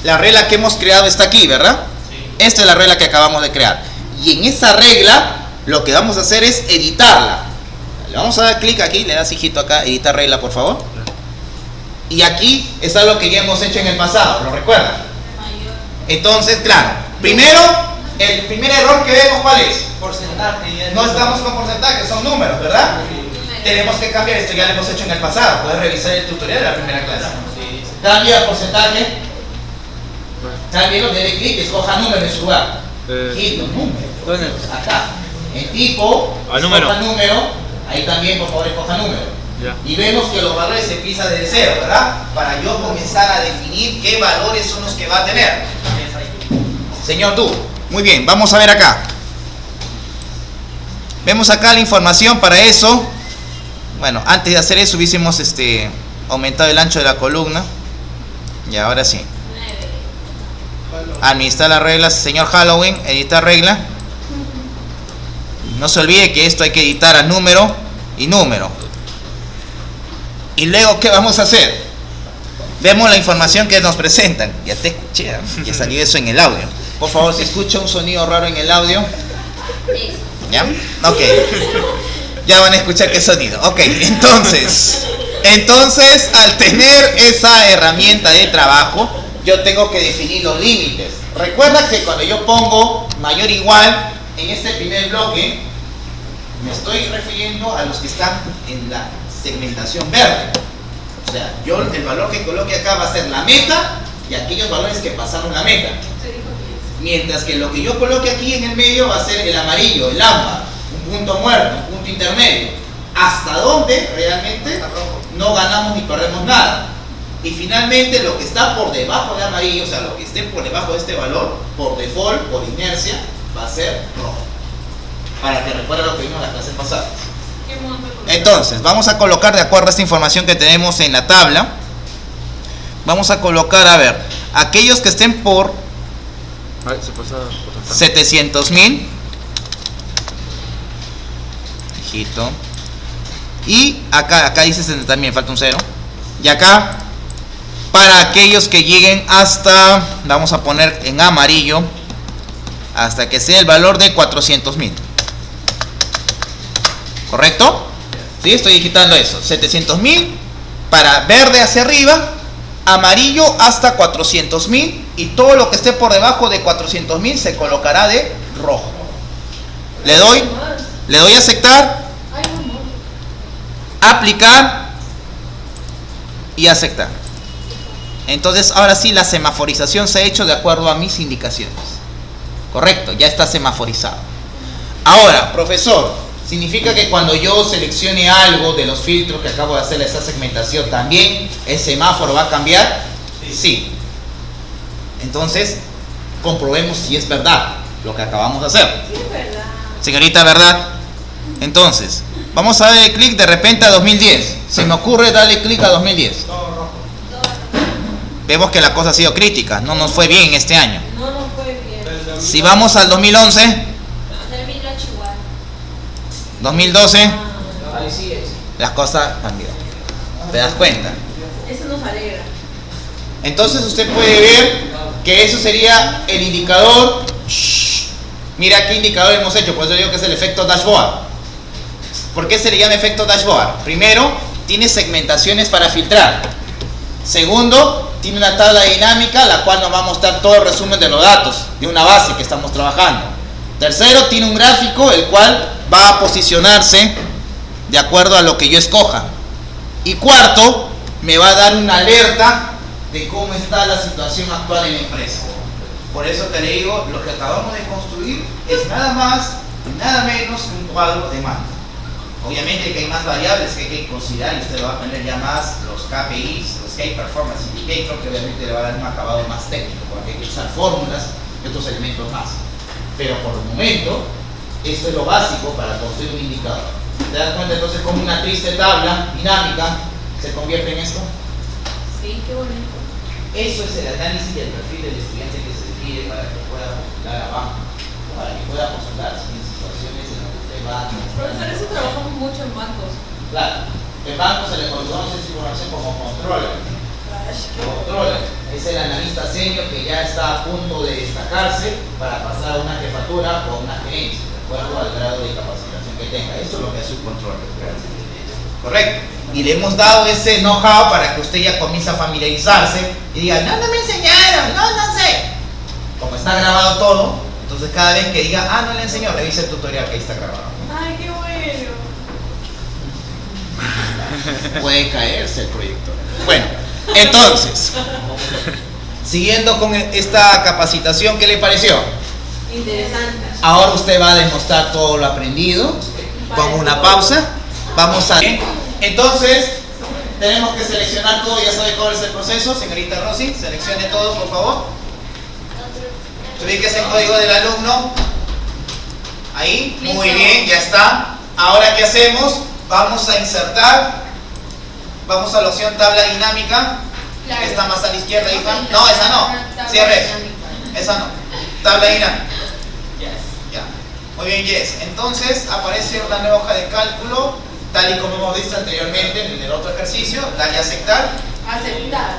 la regla que hemos creado está aquí, ¿verdad? Sí. Esta es la regla que acabamos de crear. Y en esa regla lo que vamos a hacer es editarla. Le vamos a dar clic aquí, le das hijito acá, editar regla por favor. Y aquí es algo que ya hemos hecho en el pasado, ¿lo recuerdan? Entonces, claro, primero, el primer error que vemos, ¿cuál es? Porcentaje. No estamos con porcentajes, son números, ¿verdad? Tenemos que cambiar esto, ya lo hemos hecho en el pasado. Puedes revisar el tutorial de la primera clase. Cambia porcentaje. Cámbialo, dele clic, escoja número en su lugar. Quito número. ¿Dónde? Acá. En tipo, escoja número. Ahí también, por favor, escoja número. Ya. Y vemos que los valores se empiezan desde cero, ¿verdad? Para yo comenzar a definir qué valores son los que va a tener. Señor Du, muy bien, vamos a ver acá. Vemos acá la información para eso. Bueno, antes de hacer eso hubiésemos aumentado el ancho de la columna. Y ahora sí. Administrar las reglas, señor Halloween, editar regla. No se olvide que esto hay que editar a número y número. Y luego, ¿qué vamos a hacer? Vemos la información que nos presentan. Ya te escuché, ya salió eso en el audio. Por favor, si escucha un sonido raro en el audio. ¿Ya? Ok. Ya van a escuchar qué sonido. Ok, entonces, al tener esa herramienta de trabajo, yo tengo que definir los límites. Recuerda que cuando yo pongo mayor o igual en este primer bloque, me estoy refiriendo a los que están en la segmentación verde. O sea, yo el valor que coloque acá va a ser la meta y aquellos valores que pasaron la meta. Mientras que lo que yo coloque aquí en el medio va a ser el amarillo, el ámbar, un punto muerto, un punto intermedio. Hasta donde realmente no ganamos ni perdemos nada. Y finalmente lo que está por debajo de amarillo, o sea, lo que esté por debajo de este valor, por default, por inercia, va a ser rojo. Para que recuerden lo que vimos en las clases pasadas. Entonces, vamos a colocar de acuerdo a esta información que tenemos en la tabla. Vamos a colocar, a ver, aquellos que estén por 700,000. Hijito. Y acá dice 70,000, falta un 0. Y acá, para aquellos que lleguen hasta, vamos a poner en amarillo, hasta que sea el valor de 400,000. ¿Correcto? Sí, estoy digitando eso. 700,000 para verde hacia arriba, amarillo hasta 400,000 y todo lo que esté por debajo de 400,000 se colocará de rojo. Le doy a aceptar, aplicar y aceptar. Entonces ahora sí la semaforización se ha hecho de acuerdo a mis indicaciones. Correcto, ya está semaforizado. Ahora, profesor, ¿significa que cuando yo seleccione algo de los filtros que acabo de hacer esa segmentación, también el semáforo va a cambiar? Sí. Entonces, comprobemos si es verdad lo que acabamos de hacer. Sí, es verdad. Señorita, ¿verdad? Entonces, vamos a darle clic de repente a 2010. Se me ocurre darle clic a 2010. Vemos que la cosa ha sido crítica, no nos fue bien este año. No nos fue bien. Si vamos al 2011, 2012, las cosas cambian. ¿Te das cuenta? Eso nos alegra. Entonces usted puede ver que eso sería el indicador. Mira qué indicador hemos hecho, por eso digo que es el efecto dashboard. ¿Por qué se le llama efecto dashboard? Primero, tiene segmentaciones para filtrar. Segundo, tiene una tabla dinámica la cual nos va a mostrar todo el resumen de los datos de una base que estamos trabajando. Tercero, tiene un gráfico el cual va a posicionarse de acuerdo a lo que yo escoja. Y cuarto, me va a dar una alerta de cómo está la situación actual en la empresa. Por eso te digo, lo que acabamos de construir es nada más y nada menos que un cuadro de mando. Obviamente que hay más variables que hay que considerar y usted va a poner ya más los KPIs, los Key Performance Indicator, que obviamente le va a dar un acabado más técnico, porque hay que usar fórmulas y otros elementos más. Pero por el momento, esto es lo básico para construir un indicador. ¿Te das cuenta entonces cómo una triste tabla dinámica se convierte en esto? Sí, qué bonito. Eso es el análisis del perfil del estudiante que se requiere para que pueda postular abajo, para que pueda postularse en situaciones en las que usted va a... Profesor, eso trabajamos mucho en bancos. Claro, en bancos se le conocemos esa información como controller. Controller es el analista senior que ya está a punto de destacarse para pasar a una jefatura o a una gerencia, de acuerdo al grado de capacitación que tenga. Eso es lo que es un control. Correcto. Y le hemos dado ese know-how para que usted ya comience a familiarizarse y diga, no me enseñaron, no sé. Como está grabado todo, entonces cada vez que diga, no le enseñó, revise el tutorial que ahí está grabado. Ay, qué bueno. Puede caerse el proyector. Bueno, entonces, siguiendo con esta capacitación, ¿qué le pareció? Interesante. Ahora usted va a demostrar todo lo aprendido. Con una pausa. Vamos a... Entonces, tenemos que seleccionar todo. Ya sabe cuál es el proceso. Señorita Rosy, seleccione todo, por favor. Ubíquese el código del alumno. Ahí, muy bien, ya está. Ahora, ¿qué hacemos? Vamos a insertar. Vamos a la opción tabla dinámica. Claro. Está más a la izquierda, hija. No, esa no. Cierre eso. Esa no. Tabla dinámica. Ya. Muy bien, Yes. Entonces aparece una nueva hoja de cálculo, tal y como hemos visto anteriormente en el otro ejercicio. Dale a aceptar. Aceptar.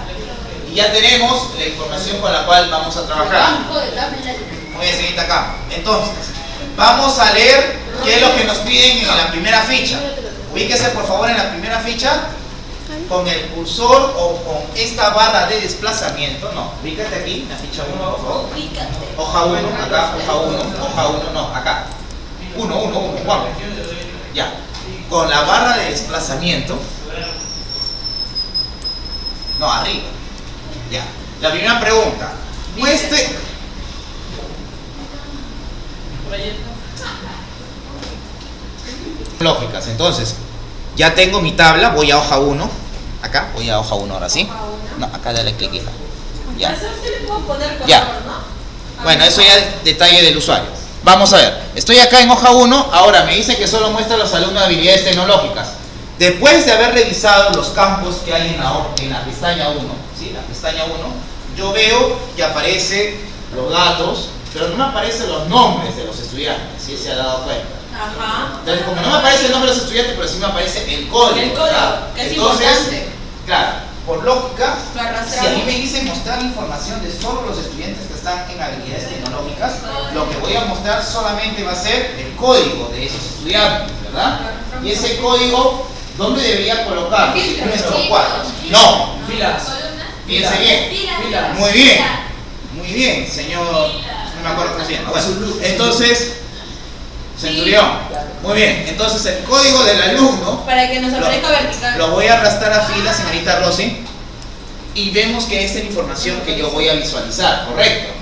Y ya tenemos la información con la cual vamos a trabajar. Banco de tabla. Muy bien, señorita acá. Entonces, vamos a leer qué es lo que nos piden en la primera ficha. Ubíquese por favor en la primera ficha con el cursor o con esta barra de desplazamiento. No, ubícate aquí, en la ficha 1, por favor. Hoja 1, acá, hoja 1, no, acá. 1, guarda. Ya. Con la barra de desplazamiento. No, arriba. Ya. La primera pregunta. Muestre. Lógicas. Entonces, ya tengo mi tabla. Voy a hoja 1. Acá, voy a hoja 1 ahora, ¿sí? No, acá dale clic, hija. Ya. Eso sí le puedo poner color, Ya. ¿no? Bueno, eso ya es detalle del usuario. Vamos a ver, estoy acá en hoja 1, ahora me dice que solo muestra a los alumnos de habilidades tecnológicas. Después de haber revisado los campos que hay en la pestaña 1, ¿sí? La pestaña 1, yo veo que aparecen los datos, pero no me aparecen los nombres de los estudiantes, si se ha dado cuenta. Ajá. Entonces, como no me aparece el nombre de los estudiantes, pero sí me aparece el código. El código, ¿verdad? que es Entonces, importante. claro, por lógica, Lo si arrastramos. a mí me dicen mostrar información de solo los estudiantes que están en habilidades tecnológicas, lo que voy a mostrar solamente va a ser el código de esos estudiantes, ¿verdad? Y ese código, ¿dónde debería colocarlo? En nuestros cuadros. No, Filas. fíjense bien. Filas. Muy bien. Muy bien, señor. No me acuerdo cómo se llama. Bueno, entonces, Centurión. Muy bien, entonces el código del alumno Para que nos aparezca vertical. lo voy a arrastrar a fila, señorita Rosy, y vemos que esa es la información que yo voy a visualizar, ¿correcto?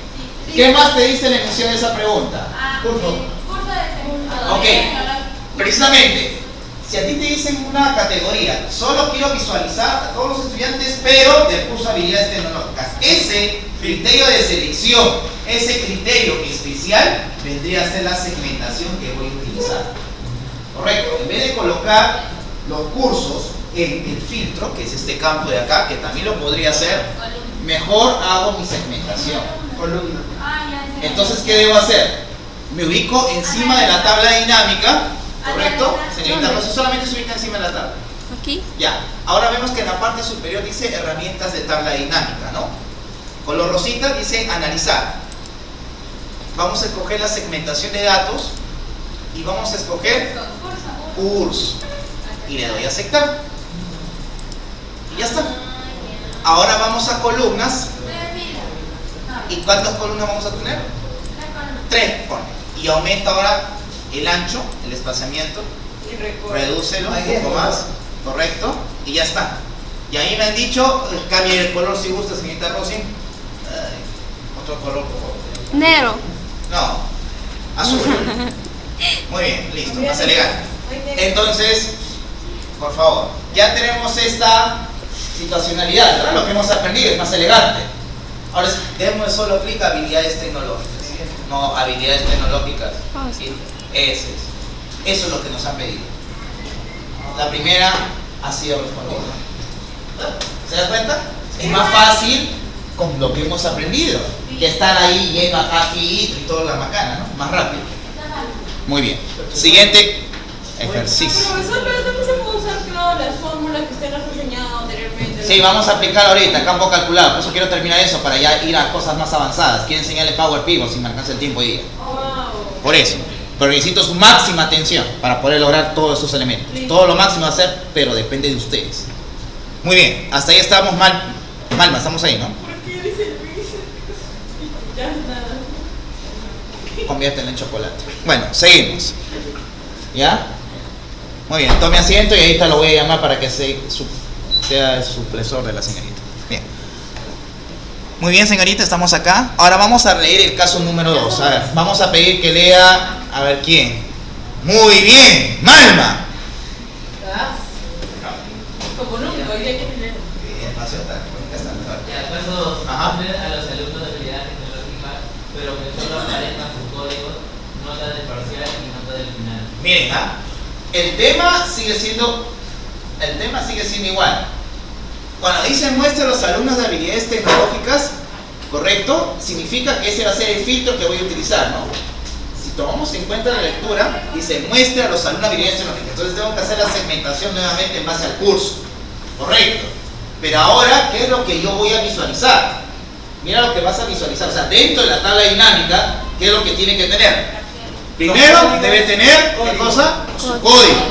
¿Qué más te dice la emisión de esa pregunta? Por favor. Ok, precisamente, si a ti te dicen una categoría, solo quiero visualizar a todos los estudiantes, pero del curso de habilidades tecnológicas, ese criterio de selección, ese criterio especial, vendría a ser la segmentación que voy a utilizar. ¿Correcto? En vez de colocar los cursos en el filtro, que es este campo de acá, que también lo podría hacer, mejor hago mi segmentación. Columna. Entonces, ¿qué debo hacer? Me ubico encima de la tabla dinámica, ¿correcto? Señorita Rosy, solamente se ubica encima de la tabla. Aquí. Ya, ahora vemos que en la parte superior dice herramientas de tabla dinámica, ¿no? Color rosita dice analizar. Vamos a escoger la segmentación de datos y vamos a escoger curso. Y le doy a aceptar. Y ya está. Ahora vamos a columnas. ¿Y cuántas columnas vamos a tener? 3. Y aumenta ahora el ancho, el espaciamiento. Y recuerda. Redúcelo un poco más. Correcto. Y ya está. Y ahí me han dicho, cambie el color si gusta, señorita Rosy. Otro color, por favor. Negro. No, azul. Muy bien, listo, más elegante. Entonces, por favor, ya tenemos esta situacionalidad, ¿verdad? Lo que hemos aprendido es más elegante. Ahora, démosle solo clic a habilidades tecnológicas. No, habilidades tecnológicas. Eso es lo que nos han pedido. La primera ha sido respondida. ¿Se da cuenta? Es más fácil con lo que hemos aprendido que estar ahí lleno acá y toda la macana, ¿no? Más rápido. Muy bien. Siguiente ejercicio. Profesor, pero también se puede usar, claro, las fórmulas que usted nos ha enseñado anteriormente. Sí, vamos a aplicar ahorita, campo calculado. Por eso quiero terminar eso para ya ir a cosas más avanzadas. Quiero enseñarle Power Pivot si me alcanza el tiempo hoy día. Wow. Por eso. pero necesito su máxima atención para poder lograr todos esos elementos. Todo lo máximo va a ser, pero depende de ustedes. Muy bien, hasta ahí estamos Malma, estamos ahí, ¿no? ¿Por qué dice el piso? Ya nada. Conviértelo en chocolate. Bueno, seguimos. ¿Ya? Muy bien, tome asiento y ahorita lo voy a llamar para que sea el supresor de la señorita. Bien. Muy bien, señorita, estamos acá. Ahora vamos a leer el caso número 2. A ver, vamos a pedir que lea, a ver quién. Muy bien, Malma. Como nunca, hoy día que tener. Bien, De acuerdo Ajá. a los alumnos de habilidad tecnológica, pero que solo aparezcan sus códigos, nota del parcial y nota del final. Miren, el tema sigue siendo igual. Cuando dice muestra a los alumnos de habilidades tecnológicas, correcto, significa que ese va a ser el filtro que voy a utilizar, ¿no? Si tomamos en cuenta la lectura, dice muestra a los alumnos de habilidades tecnológicas. Entonces tengo que hacer la segmentación nuevamente en base al curso, correcto. Pero ahora, ¿qué es lo que yo voy a visualizar? Mira lo que vas a visualizar, o sea, dentro de la tabla dinámica, ¿qué es lo que tiene que tener? Primero debe tener, ¿qué cosa? Su código,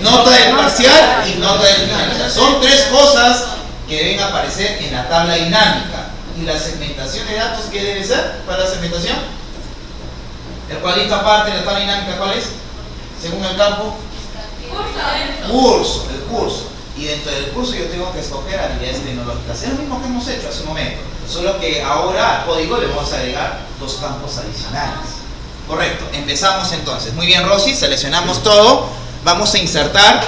nota del parcial y nota del final. O sea, son tres cosas que deben aparecer en la tabla dinámica. ¿Y la segmentación de datos qué debe ser para la segmentación? El cuadrito aparte de la tabla dinámica, ¿cuál es? Según el campo, curso, el curso. Y dentro del curso yo tengo que escoger habilidades tecnológicas. Es lo mismo que hemos hecho hace un momento, solo que ahora al código le vamos a agregar dos campos adicionales. Correcto, empezamos entonces. Muy bien, Rosy, seleccionamos todo. Vamos a insertar.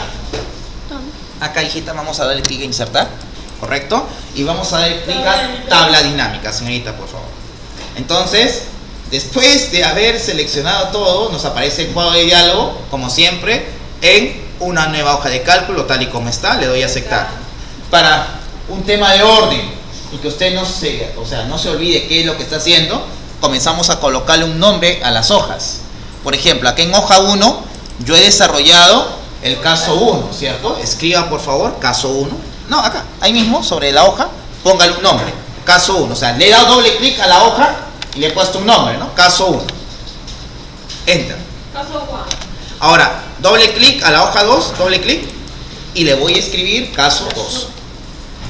Acá, hijita, vamos a darle clic a insertar. Correcto. Y vamos a darle clic a tabla dinámica, señorita, por favor. Entonces, después de haber seleccionado todo, nos aparece el cuadro de diálogo, como siempre, en una nueva hoja de cálculo, tal y como está. Le doy a aceptar. Para un tema de orden y que usted no se olvide qué es lo que está haciendo, comenzamos a colocarle un nombre a las hojas. Por ejemplo, aquí en hoja 1 yo he desarrollado el caso 1, ¿cierto? Escriba, por favor, caso 1. No, acá, ahí mismo, sobre la hoja, póngale un nombre. Caso 1, o sea, le he dado doble clic a la hoja y le he puesto un nombre, ¿no? Caso 1. Enter. Caso 1. Ahora, doble clic a la hoja 2, doble clic, y le voy a escribir caso 2.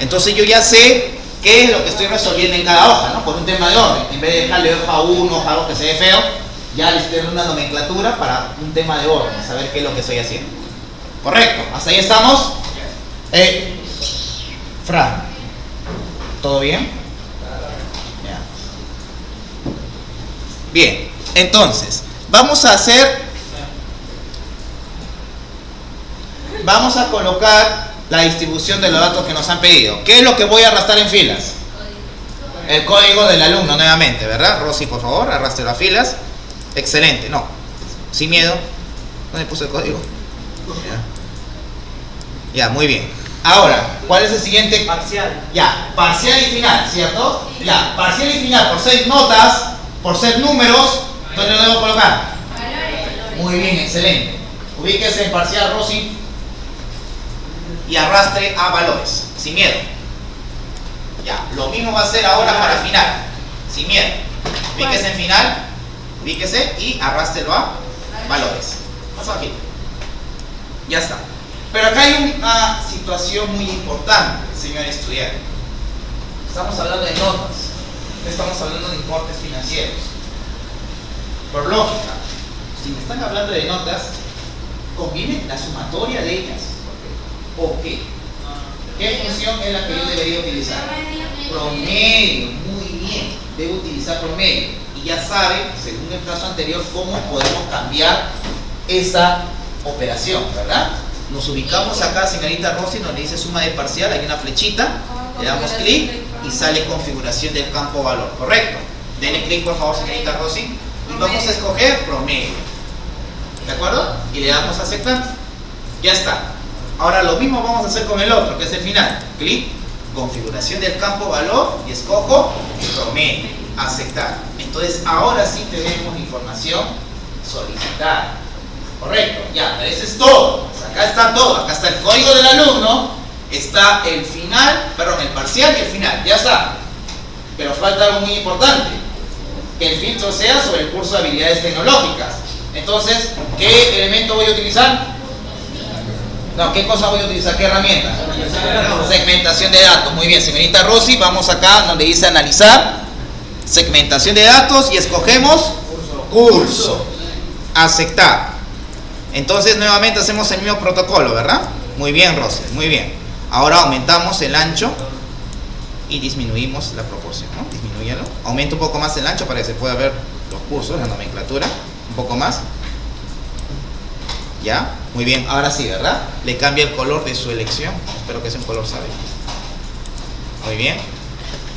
Entonces yo ya sé qué es lo que estoy resolviendo en cada hoja, ¿no? Por un tema de orden. En vez de dejarle hoja 1, hoja 2 que se ve feo, ya les tengo una nomenclatura para un tema de orden, saber qué es lo que estoy haciendo. Correcto, hasta ahí estamos. Fran, ¿todo bien? Ya. Bien, entonces, vamos a colocar la distribución de los datos que nos han pedido. ¿Qué es lo que voy a arrastrar en filas? El código del alumno nuevamente, ¿verdad? Rosy, por favor, arrastre las filas. Excelente, no, sin miedo. ¿Dónde puse el código? Ya, muy bien. Ahora, ¿cuál es el siguiente? Parcial. Ya, parcial y final, ¿cierto? Ya, parcial y final, por ser notas, por ser números, ¿dónde lo debo colocar? Muy bien, excelente. Ubíquese en parcial, Rosy, y arrastre a valores, sin miedo. Ya, lo mismo va a ser ahora para final, sin miedo. Ubíquese en final, ubíquese y arrástrelo a valores. Más aquí. Ya está. Pero acá hay una situación muy importante, señor estudiante. Estamos hablando de notas, no estamos hablando de importes financieros. Por lógica, si me están hablando de notas, conviene la sumatoria de ellas. ¿O qué? ¿Qué función es la que yo debería utilizar? Promedio, muy bien. Debo utilizar promedio. Y ya sabe, según el caso anterior, cómo podemos cambiar esa operación, ¿verdad? Nos ubicamos acá, señorita Rosy, donde dice suma de parcial, hay una flechita, le damos clic y sale configuración del campo valor, ¿correcto? Denle clic, por favor, señorita Rosy, y vamos a escoger promedio, ¿de acuerdo? Y le damos a aceptar. Ya está. Ahora lo mismo vamos a hacer con el otro, que es el final. Clic, configuración del campo valor y escojo promedio, aceptar. Entonces ahora sí tenemos información solicitada. Correcto, ya, pero eso es todo. Pues acá está todo, acá está el código del alumno, está el final, perdón, el parcial y el final, ya está. Pero falta algo muy importante, que el filtro sea sobre el curso de habilidades tecnológicas. Entonces, ¿qué elemento voy a utilizar? No, ¿qué cosa voy a utilizar? ¿Qué herramienta? Segmentación de datos. Muy bien, señorita Rosy, vamos acá donde dice analizar, segmentación de datos y escogemos curso. Aceptar. Entonces, nuevamente hacemos el mismo protocolo, ¿verdad? Muy bien, Rosy, muy bien. Ahora aumentamos el ancho y disminuimos la proporción, ¿no? Disminúyalo. Aumenta un poco más el ancho para que se pueda ver los cursos, la nomenclatura. Un poco más. ¿Ya? Muy bien, ahora sí, ¿verdad? Le cambia el color de su elección. Espero que sea un color sabe. Muy bien.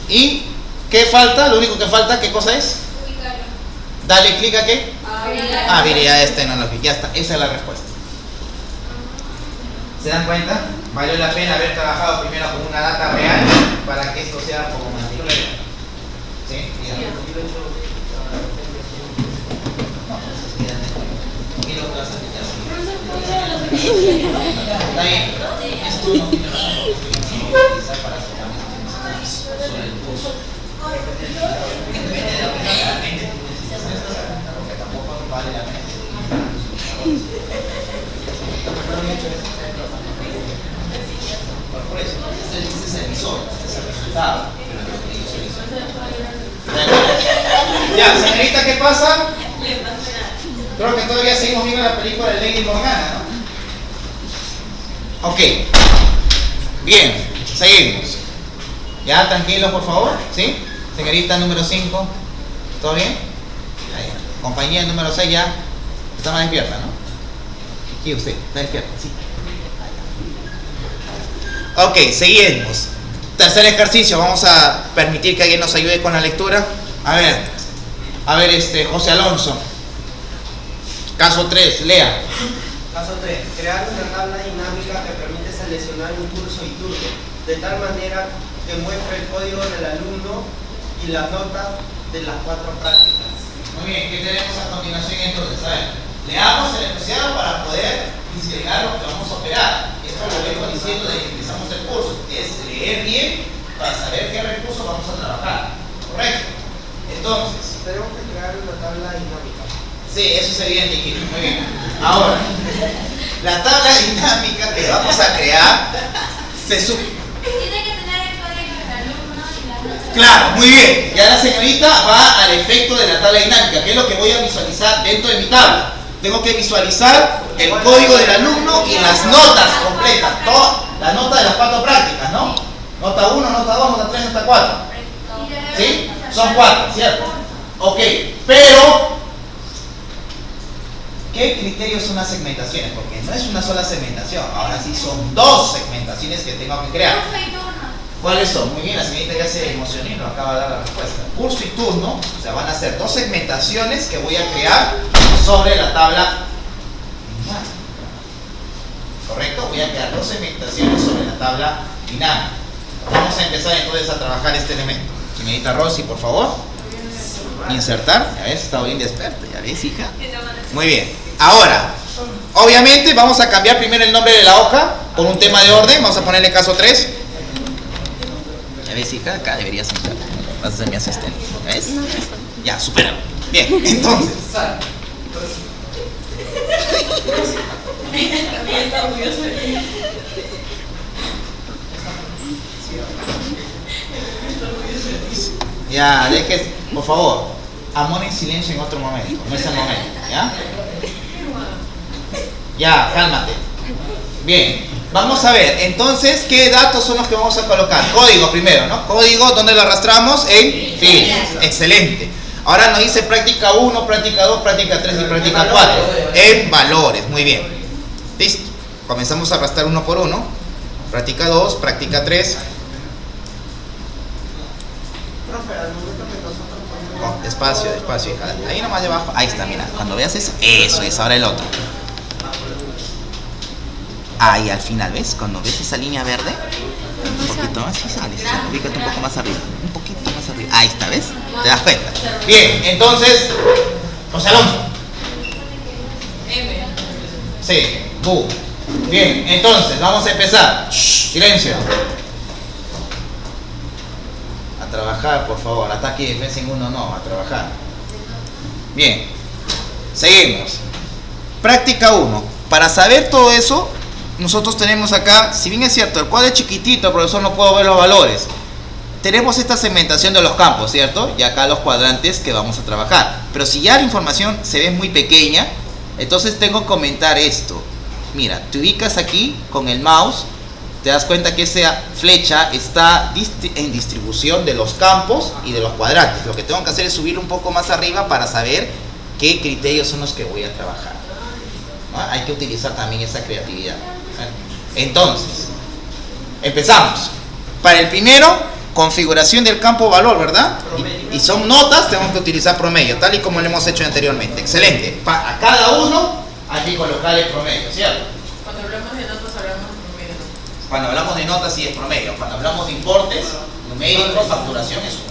¿Y qué falta? Lo único que falta, ¿qué cosa es? Ubicarlo. Dale clic a ¿qué? Habilidades. Habilidades tecnológicas. Ya está, esa es la respuesta. ¿Se dan cuenta? Valió la pena haber trabajado primero con una data real para que esto sea un poco más difícil. ¿Sí? Dígame. Está bien, esto no tiene razón utilizar para sobre el curso. Depende de lo que realmente tú necesitas, porque tampoco vale la pena. Por eso, este es el visor, este es el resultado. Ya, señorita, ¿qué pasa? Creo que todavía seguimos viendo la película de Lady Morgana, ¿no? Ok. Bien, seguimos. Ya, tranquilos, por favor. ¿Sí? Señorita número 5. ¿Todo bien? Ahí. Compañía número 6 ya. Está más despierta, ¿no? Sí, usted. Está despierta, sí. Ok, seguimos. Tercer ejercicio. Vamos a permitir que alguien nos ayude con la lectura. A ver, José Alonso. Caso 3, lea. Caso 3. Crear una tabla dinámica que permite seleccionar un curso y turno, de tal manera que muestre el código del alumno y las notas de las 4 prácticas. Muy bien, ¿qué tenemos a continuación entonces? A ver, leamos el enunciado para poder disgregar lo que vamos a operar. Esto lo vengo diciendo desde que empezamos el curso. Es leer bien para saber qué recursos vamos a trabajar. ¿Correcto? Entonces, Tenemos que crear una tabla dinámica. sí, eso es evidente, Kiko. Muy bien. Ahora, la tabla dinámica que vamos a crear se sube. Tiene que tener el código del alumno y las notas. Claro, muy bien. Ya la señorita va al efecto de la tabla dinámica, que es lo que voy a visualizar dentro de mi tabla. Tengo que visualizar el código del alumno y las notas completas. Todas las notas de las 4 prácticas, ¿no? Nota 1, nota 2, nota 3, nota 4. ¿Sí? Son 4, ¿cierto? Ok, pero ¿qué criterios son las segmentaciones? Porque no es una sola segmentación, ahora sí son 2 segmentaciones que tengo que crear. Curso y turno. ¿Cuáles son? Muy bien, la señorita ya se emocionó y nos acaba de dar la respuesta. Curso y turno, o sea, van a ser 2 segmentaciones que voy a crear sobre la tabla dinámica. ¿Correcto? Voy a crear 2 segmentaciones sobre la tabla dinámica. Vamos a empezar entonces a trabajar este elemento. Señorita Rosy, por favor. Insertar. Ya ves, está bien despierta. Ya ves, hija. Muy bien. Ahora, obviamente vamos a cambiar primero el nombre de la hoja por un tema de orden. Vamos a ponerle caso 3. Ya ves, hija, acá deberías sentar. Vas a ser mi asistente. ¿Ya ves? Ya, supéralo. Bien, entonces. También está orgulloso de mí. Ya, dejes, por favor, amor en silencio en otro momento. No es el momento, ¿ya? Ya, cálmate. Bien, vamos a ver, entonces, ¿qué datos son los que vamos a colocar? Código primero, ¿no? Código, ¿dónde lo arrastramos? En filas. Excelente. Ahora nos dice práctica 1, práctica 2, práctica 3 y práctica 4. En valores, muy bien. Listo. Comenzamos a arrastrar uno por uno. Práctica 2, práctica 3. Profe, al momento que nosotros ponemos... Despacio, despacio, hija. Ahí nomás debajo. Ahí está, mira. Cuando veas eso es. Ahora el otro. Ahí al final, ¿ves? Cuando ves esa línea verde, un poquito más y sales. Ubícate un poco más arriba. Un poquito más arriba. Ahí está, ¿ves? ¿Te das cuenta? Bien, entonces, José Alonso. M. Sí, Bu. Bien, entonces, vamos a empezar. Shh, silencio. A trabajar, por favor. Ataque y defensa en uno no, a trabajar. Bien, seguimos. Práctica 1. Para saber todo eso, nosotros tenemos acá, si bien es cierto, el cuadro es chiquitito, profesor, no puedo ver los valores. Tenemos esta segmentación de los campos, ¿cierto? Y acá los cuadrantes que vamos a trabajar. Pero si ya la información se ve muy pequeña, entonces tengo que comentar esto. Mira, te ubicas aquí con el mouse, te das cuenta que esa flecha está en distribución de los campos y de los cuadrantes. Lo que tengo que hacer es subir un poco más arriba para saber qué criterios son los que voy a trabajar, ¿no? Hay que utilizar también esa creatividad. Entonces, empezamos. Para el primero, configuración del campo valor, ¿verdad? Y son notas, tenemos que utilizar promedio, tal y como lo hemos hecho anteriormente. Excelente. A cada uno hay que colocar el promedio, ¿cierto? Cuando hablamos de notas, hablamos de promedio. Cuando hablamos de notas, sí es promedio. Cuando hablamos de importes, numéricos, facturación, es uno.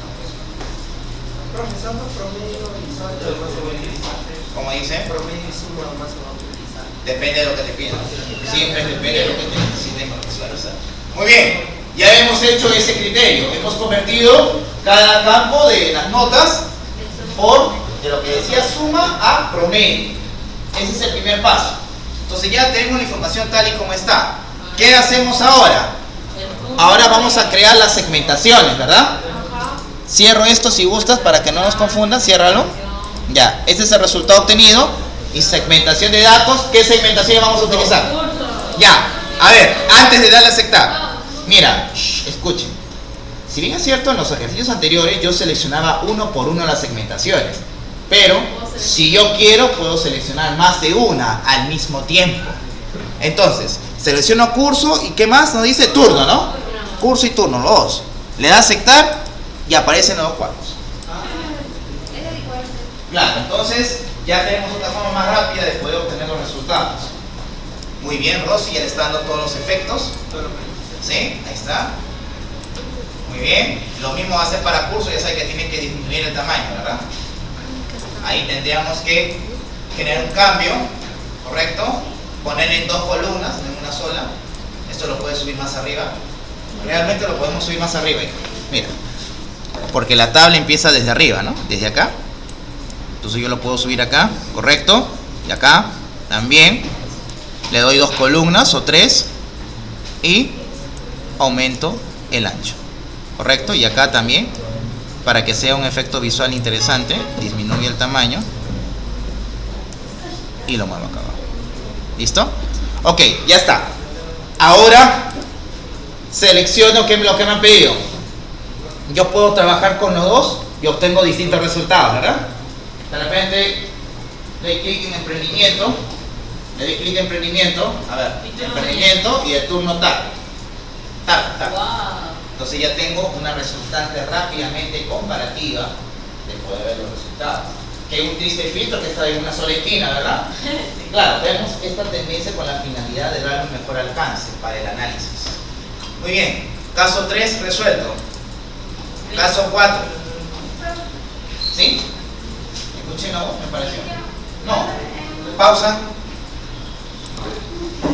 Profesor, promedio y saldo más se va a utilizar. ¿Cómo dice? Promedio y suma más se va a utilizar. Depende de lo que te pidan. Siempre depende de lo que te necesiten visualizar. Muy bien. Ya hemos hecho ese criterio, hemos convertido cada campo de las notas por, de lo que decía, suma a promedio. Ese es el primer paso. Entonces ya tenemos la información tal y como está. ¿Qué hacemos ahora? Ahora vamos a crear las segmentaciones, ¿verdad? Cierro esto si gustas para que no nos confundan, ciérralo. Ya, ese es el resultado obtenido. Y segmentación de datos, ¿qué segmentación vamos a utilizar? Ya, a ver, antes de darle a aceptar. Mira, escuchen. Si bien es cierto, en los ejercicios anteriores yo seleccionaba uno por uno las segmentaciones. Pero, si yo quiero, puedo seleccionar más de una al mismo tiempo. Entonces, selecciono curso y ¿qué más? Nos dice turno, ¿no? Curso y turno, los dos. Le da a aceptar y aparecen los dos cuadros. Claro, entonces ya tenemos otra forma más rápida de poder obtener los resultados. Muy bien, Rosy, ya le está dando todos los efectos. ¿Sí? Ahí está. Muy bien. Lo mismo va a ser para curso, ya sabe que tiene que disminuir el tamaño, ¿verdad? Ahí tendríamos que generar un cambio, ¿correcto? Poner en dos columnas, no en una sola. Esto lo puedes subir más arriba. Realmente lo podemos subir más arriba. Mira, porque la tabla empieza desde arriba, ¿no? Desde acá. Entonces yo lo puedo subir acá, ¿correcto? Y acá también. Le doy dos columnas o tres y aumento el ancho, ¿correcto? Y acá también, para que sea un efecto visual interesante, disminuye el tamaño y lo muevo acá abajo. ¿Listo? Ok, ya está. Ahora selecciono lo que me han pedido. Yo puedo trabajar con los dos y obtengo distintos resultados, ¿verdad? De repente le doy clic en emprendimiento, a ver, emprendimiento y el turno tal. Entonces ya tengo una resultante rápidamente comparativa de poder ver los resultados. Que es un triste filtro que está en una sola esquina, ¿verdad? Claro, vemos esta tendencia con la finalidad de dar un mejor alcance para el análisis. Muy bien, caso 3 resuelto. Caso 4. ¿Sí? ¿Escuché la voz? Me pareció. No. Pausa.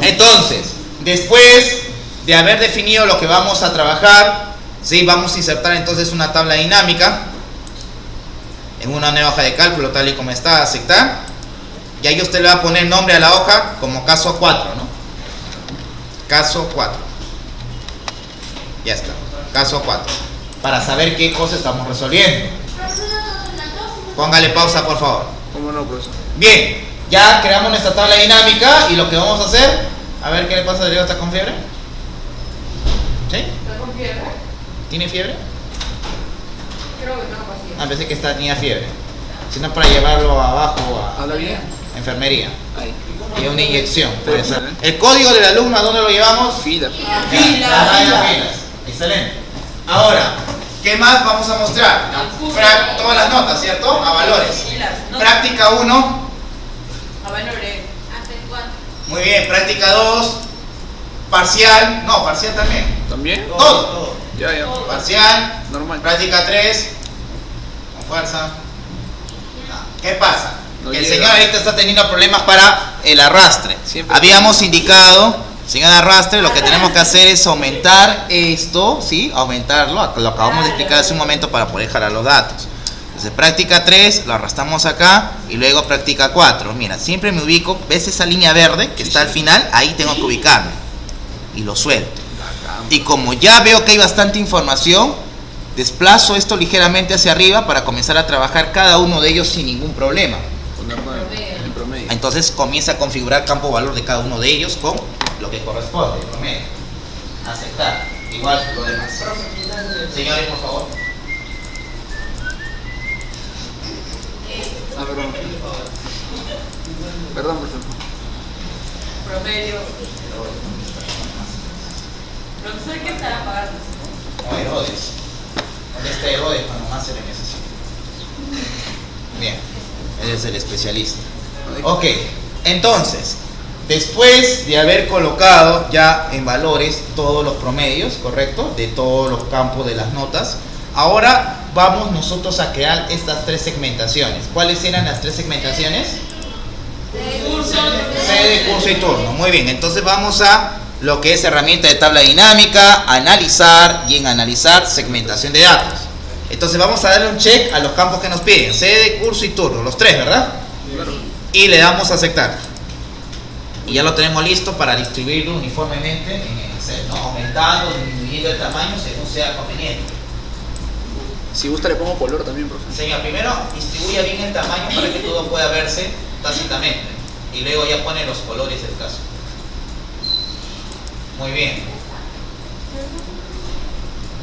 Entonces, después de haber definido lo que vamos a trabajar, ¿sí? Vamos a insertar entonces una tabla dinámica en una nueva hoja de cálculo tal y como está, aceptar. Y ahí usted le va a poner nombre a la hoja como caso 4, ¿no? Caso 4. Ya está, caso 4. Para saber qué cosa estamos resolviendo. Póngale pausa, por favor. ¿Cómo no, profesor? Bien, ya creamos nuestra tabla dinámica y lo que vamos a hacer, a ver qué le pasa, Diego, ¿está con fiebre? ¿Sí? ¿Está con fiebre? ¿Tiene fiebre? Creo que no, Ah, pensé que tenía fiebre. Si no, para llevarlo abajo a ¿Habla bien? enfermería. Ahí. Y una inyección, puede ser. El código del alumno, ¿a dónde lo llevamos? Fila. Filas. Excelente. Ahora, ¿qué más vamos a mostrar? Todas las notas, ¿cierto? A valores. Práctica 1. A valores. Muy bien. Práctica 2. Parcial. No, parcial también. ¿También? Todo. Ya. Parcial. Normal. Práctica 3. Con fuerza. ¿Qué pasa? No Que el llega. señor ahorita está teniendo problemas para el arrastre. Siempre. Habíamos indicado, sin el arrastre, lo que tenemos que hacer es aumentar esto, ¿sí? Aumentarlo, lo acabamos de explicar hace un momento para poder jalar los datos. Entonces práctica 3, lo arrastramos acá y luego práctica 4. Mira, siempre me ubico, ¿ves esa línea verde que está al final? Ahí tengo que ubicarme. Y lo suelto. Y como ya veo que hay bastante información, desplazo esto ligeramente hacia arriba para comenzar a trabajar cada uno de ellos sin ningún problema. En promedio. Entonces comienza a configurar campo valor de cada uno de ellos con lo que corresponde, el promedio. Aceptar. Igual lo demás. Señores, por favor. Perdón. Perdón, por favor. Promedio. Profesor, ¿qué estará pagando? No, Herodes. ¿Dónde está Herodes cuando más se le necesita? Bien, él es el especialista. Ok, entonces, después de haber colocado ya en valores todos los promedios, ¿correcto? De todos los campos de las notas, ahora vamos nosotros a crear estas 3 segmentaciones. ¿Cuáles eran las 3 segmentaciones? Sede, curso y turno. Muy bien, entonces vamos a lo que es herramienta de tabla dinámica, analizar y en analizar segmentación de datos. Entonces vamos a darle un check a los campos que nos piden, sede, curso y turno, los 3, ¿verdad? Y le damos a aceptar. Y ya lo tenemos listo para distribuirlo uniformemente en Excel, ¿no? Aumentando, disminuyendo el tamaño según sea conveniente. Si gusta le pongo color también, profe. Señor, primero distribuya bien el tamaño para que todo pueda verse tácitamente. Y luego ya pone los colores del caso. Muy bien.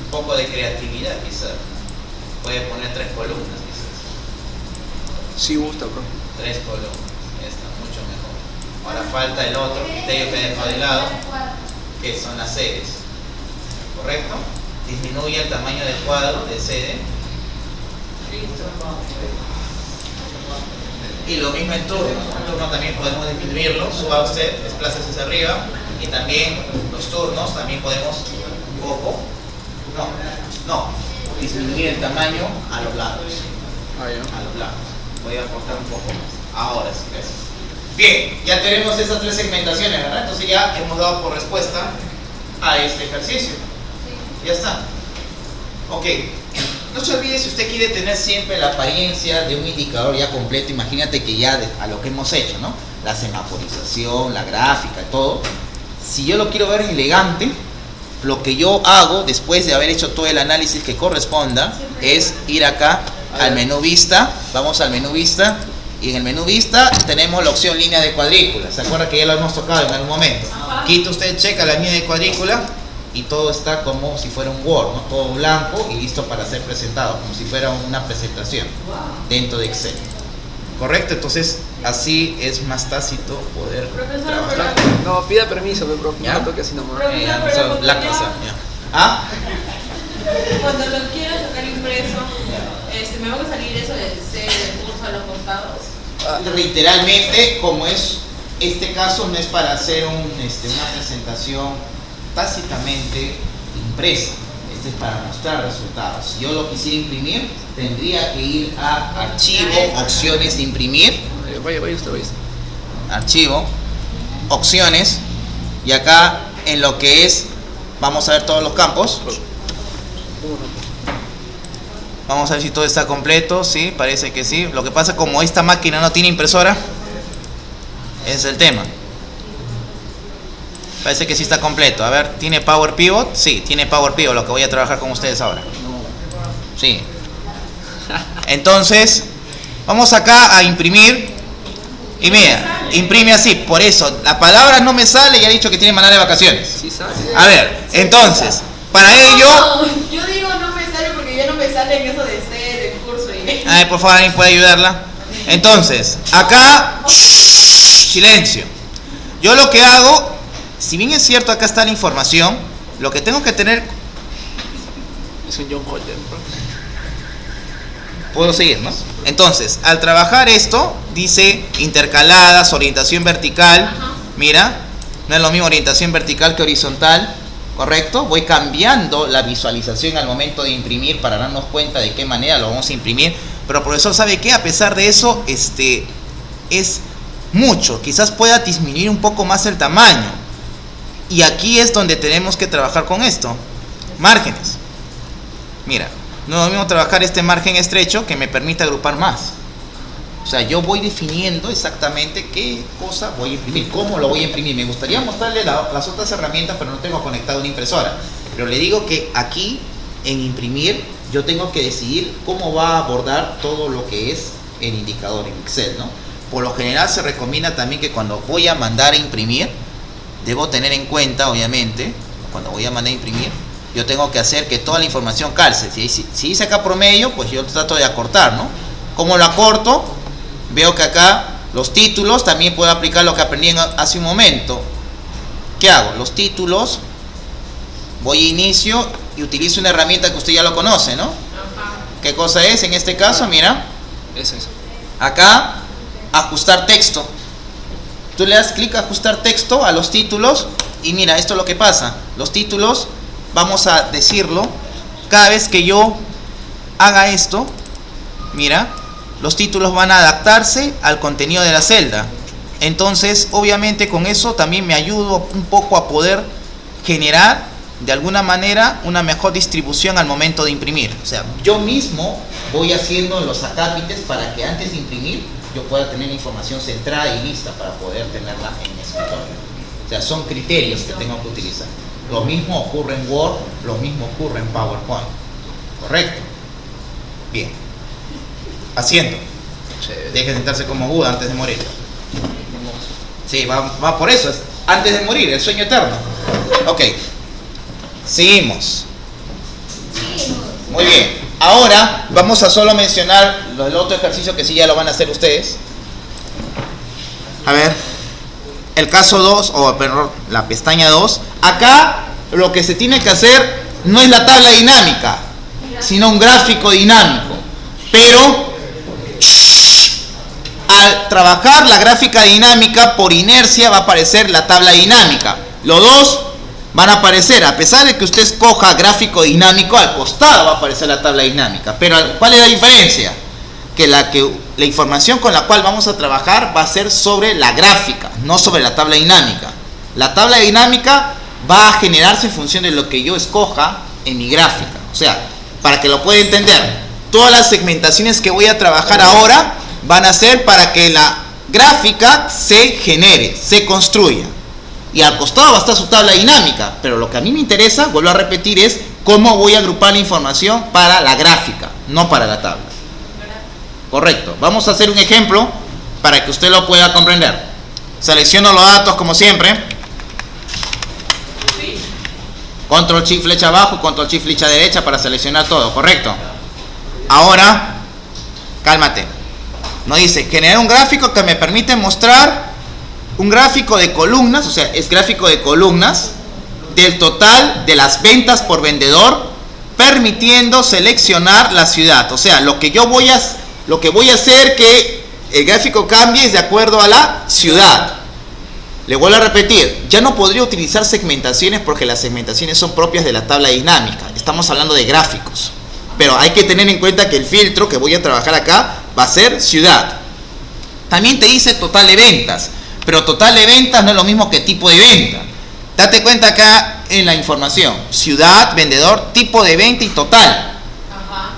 Un poco de creatividad quizás. Puede poner 3 columnas quizás. Si gusta, profe. 3 columnas. Está mucho mejor. Ahora falta el otro criterio que he dejado de lado, que son las sedes. ¿Correcto? Disminuye el tamaño del cuadro de sede. Y lo mismo en turno. En turno también podemos disminuirlo. Suba usted, desplácese hacia arriba. Y también los turnos también podemos un poco. No. Disminuir el tamaño a los lados. A los lados. Voy a cortar un poco más. Ahora sí, gracias. Bien, ya tenemos esas 3 segmentaciones, ¿verdad? Entonces ya hemos dado por respuesta a este ejercicio. Ya está. Ok. No se olvide, si usted quiere tener siempre la apariencia de un indicador ya completo, imagínate que ya a lo que hemos hecho, ¿no? La semaforización, la gráfica, todo. Si yo lo quiero ver elegante, lo que yo hago después de haber hecho todo el análisis que corresponda es ir acá al menú vista. Vamos al menú vista. Y en el menú vista tenemos la opción línea de cuadrícula. ¿Se acuerda que ya lo hemos tocado en algún momento? Quita usted, checa la línea de cuadrícula y todo está como si fuera un Word, ¿no? Todo blanco y listo para ser presentado, como si fuera una presentación dentro de Excel. ¿Correcto? Entonces así es más tácito poder trabajar. No, pida permiso, profe. ¿Ya? No toque así nomás. La cosa, ya. ¿Ah? Cuando lo quiero sacar impreso, me va a salir eso del C, del curso a los costados. Literalmente, como es este caso, no es para hacer una presentación tácitamente impresa. Este es para mostrar resultados. Si yo lo quisiera imprimir, tendría que ir a archivo, opciones de imprimir. Vaya usted. Archivo, opciones, y acá en lo que es, vamos a ver todos los campos. Vamos a ver si todo está completo. Sí, parece que sí. Lo que pasa, como esta máquina no tiene impresora, es el tema. Parece que sí está completo. A ver, ¿tiene Power Pivot? Sí, tiene Power Pivot, lo que voy a trabajar con ustedes ahora. Sí. Entonces, vamos acá a imprimir. Y mira, imprime así. Por eso, la palabra no me sale y ha dicho que tiene manual de vacaciones. Sí sale. A ver, entonces, para ello... No, yo digo no me sale porque ya no me sale en eso de C, del curso y... Ay, por favor, ¿alguien puede ayudarla? Entonces, acá, silencio. Yo lo que hago, si bien es cierto, acá está la información, lo que tengo que tener... Es un John Holden, profe. Puedo seguir, ¿no? Entonces, al trabajar esto, dice intercaladas, orientación vertical. Ajá. Mira, no es lo mismo orientación vertical que horizontal, ¿correcto? Voy cambiando la visualización al momento de imprimir para darnos cuenta de qué manera lo vamos a imprimir. Pero profesor, ¿sabe qué? A pesar de eso, es mucho. Quizás pueda disminuir un poco más el tamaño. Y aquí es donde tenemos que trabajar con esto. Márgenes. Mira, No es lo mismo trabajar este margen estrecho que me permite agrupar más. O sea, yo voy definiendo exactamente qué cosa voy a imprimir, cómo lo voy a imprimir. Me gustaría mostrarle las otras herramientas, pero no tengo conectado una impresora. Pero le digo que aquí, en imprimir, yo tengo que decidir cómo va a abordar todo lo que es el indicador en Excel, ¿no? Por lo general se recomienda también que cuando voy a mandar a imprimir, debo tener en cuenta, obviamente, cuando voy a mandar a imprimir, yo tengo que hacer que toda la información calce. Si dice acá promedio, pues yo trato de acortar, ¿no? ¿Cómo lo acorto? Veo que acá los títulos, también puedo aplicar lo que aprendí hace un momento. ¿Qué hago? Los títulos, voy a inicio y utilizo una herramienta que usted ya lo conoce, ¿no? ¿Qué cosa es? En este caso, mira. Eso. Acá, ajustar texto. Tú le das clic a ajustar texto a los títulos y mira, esto es lo que pasa. Los títulos, vamos a decirlo, cada vez que yo haga esto, mira, los títulos van a adaptarse al contenido de la celda. Entonces, obviamente con eso también me ayudo un poco a poder generar de alguna manera una mejor distribución al momento de imprimir. O sea, yo mismo voy haciendo los acápites para que antes de imprimir yo pueda tener la información centrada y lista para poder tenerla en mi escritorio. O sea, son criterios que tengo que utilizar. Lo mismo ocurre en Word, lo mismo ocurre en PowerPoint. ¿Correcto? Bien. Haciendo. Deje sentarse como Buda antes de morir. Sí, va por eso. Es antes de morir, el sueño eterno. Ok. Seguimos. Muy bien. Ahora vamos a solo mencionar el otro ejercicio que sí ya lo van a hacer ustedes. A ver. El caso 2, o perdón, la pestaña 2. Acá lo que se tiene que hacer no es la tabla dinámica, sino un gráfico dinámico. Pero al trabajar la gráfica dinámica, por inercia va a aparecer la tabla dinámica. Los dos van a aparecer, a pesar de que usted escoja gráfico dinámico, al costado va a aparecer la tabla dinámica. Pero ¿cuál es la diferencia? Que la información con la cual vamos a trabajar va a ser sobre la gráfica, no sobre la tabla dinámica. La tabla dinámica va a generarse en función de lo que yo escoja en mi gráfica. O sea, para que lo pueda entender, todas las segmentaciones que voy a trabajar ahora van a ser para que la gráfica se genere, se construya. Y al costado va a estar su tabla dinámica, pero lo que a mí me interesa, vuelvo a repetir, es cómo voy a agrupar la información para la gráfica, no para la tabla. Correcto. Vamos a hacer un ejemplo para que usted lo pueda comprender. Selecciono los datos como siempre. Control Shift flecha abajo, Control Shift flecha derecha para seleccionar todo, ¿correcto? Ahora, cálmate. Nos dice, generar un gráfico que me permite mostrar un gráfico de columnas, o sea, es gráfico de columnas del total de las ventas por vendedor, permitiendo seleccionar la ciudad. O sea, lo que voy a hacer que el gráfico cambie es de acuerdo a la ciudad. Le vuelvo a repetir, ya no podría utilizar segmentaciones porque las segmentaciones son propias de la tabla dinámica. Estamos hablando de gráficos. Pero hay que tener en cuenta que el filtro que voy a trabajar acá va a ser ciudad. También te dice total de ventas, pero total de ventas no es lo mismo que tipo de venta. Date cuenta acá en la información, ciudad, vendedor, tipo de venta y total.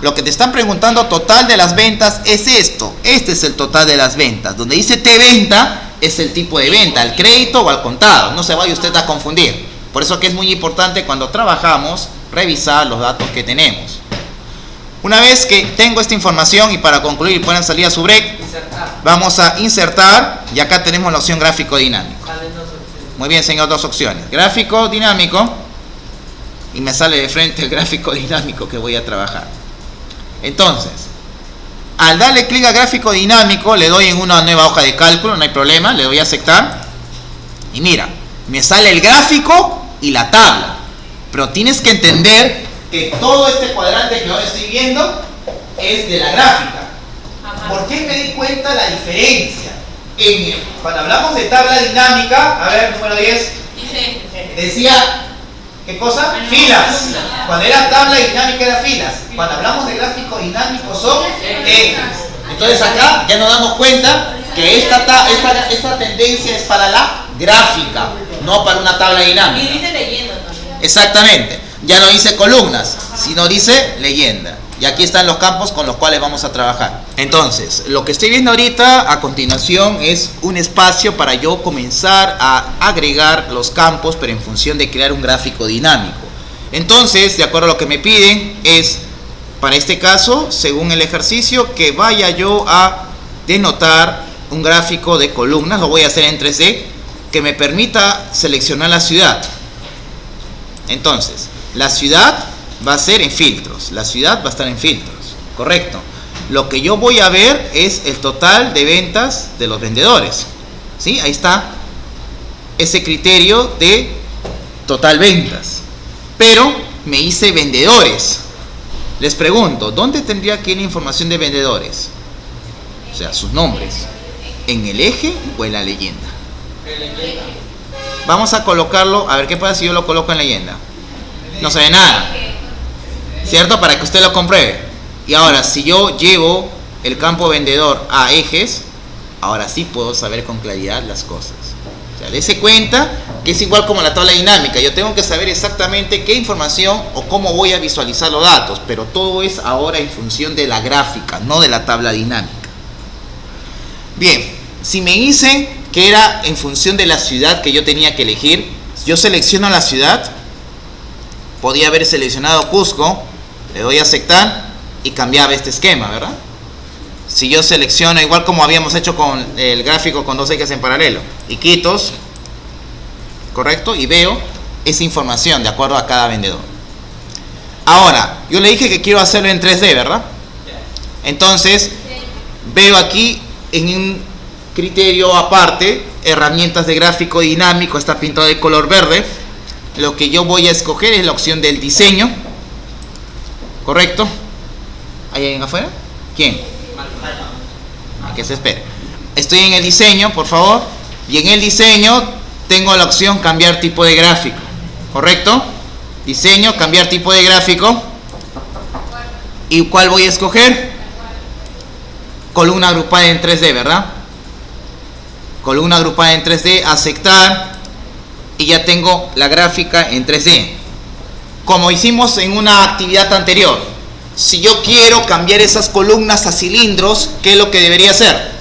Lo que te están preguntando total de las ventas es esto. Este es el total de las ventas. Donde dice T venta es el tipo de venta, al crédito o al contado. No se vaya usted a confundir. Por eso que es muy importante cuando trabajamos revisar los datos que tenemos. Una vez que tengo esta información y para concluir pueden salir a su break, vamos a insertar y acá tenemos la opción gráfico dinámico. Muy bien, señor, dos opciones. Gráfico dinámico y me sale de frente el gráfico dinámico que voy a trabajar. Entonces, al darle clic a gráfico dinámico, le doy en una nueva hoja de cálculo, no hay problema, le doy a aceptar. Y mira, me sale el gráfico y la tabla. Pero tienes que entender que todo este cuadrante que ahora estoy viendo es de la gráfica. ¿Por qué me di cuenta la diferencia? Cuando hablamos de tabla dinámica, a ver, número 10, decía, ¿qué cosa? Filas. Cuando era tabla dinámica era filas. Cuando hablamos de gráfico dinámico son ejes. Entonces acá ya nos damos cuenta que esta tendencia es para la gráfica, no para una tabla dinámica. Y dice leyenda también. Exactamente. Ya no dice columnas, sino dice leyenda. Y aquí están los campos con los cuales vamos a trabajar. Entonces, lo que estoy viendo ahorita a continuación es un espacio para yo comenzar a agregar los campos, pero en función de crear un gráfico dinámico. Entonces, de acuerdo a lo que me piden, es para este caso, según el ejercicio, que vaya yo a denotar un gráfico de columnas, lo voy a hacer en 3D, que me permita seleccionar la ciudad. Entonces, la ciudad va a ser en filtros, la ciudad va a estar en filtros, correcto. Lo que yo voy a ver es el total de ventas de los vendedores, ¿sí? Ahí está ese criterio de total ventas, pero me hice vendedores. Les pregunto, ¿dónde tendría que ir la información de vendedores? O sea, sus nombres, ¿en el eje o en la leyenda? Vamos a colocarlo, a ver qué pasa si yo lo coloco en leyenda. No se ve nada, ¿cierto? Para que usted lo compruebe. Y ahora, si yo llevo el campo vendedor a ejes, ahora sí puedo saber con claridad las cosas. O sea, dése cuenta que es igual como la tabla dinámica. Yo tengo que saber exactamente qué información o cómo voy a visualizar los datos, pero todo es ahora en función de la gráfica, no de la tabla dinámica. Bien, si me dicen que era en función de la ciudad que yo tenía que elegir, yo selecciono la ciudad. Podía haber seleccionado Cusco, le doy a aceptar y cambiaba este esquema, ¿verdad? Si yo selecciono, igual como habíamos hecho con el gráfico con dos ejes en paralelo, Iquitos, correcto, y veo esa información de acuerdo a cada vendedor. Ahora, yo le dije que quiero hacerlo en 3D, ¿verdad? Entonces, veo aquí en un criterio aparte, herramientas de gráfico dinámico, está pintado de color verde. Lo que yo voy a escoger es la opción del diseño, ¿correcto? ¿Hay alguien afuera? ¿Quién? ¿A qué se espera? Estoy en el diseño, por favor, y en el diseño tengo la opción cambiar tipo de gráfico, ¿correcto? Diseño, cambiar tipo de gráfico. ¿Y cuál voy a escoger? Columna agrupada en 3D, ¿verdad? Columna agrupada en 3D, aceptar. Y ya tengo la gráfica en 3D. Como hicimos en una actividad anterior, si yo quiero cambiar esas columnas a cilindros, ¿qué es lo que debería hacer?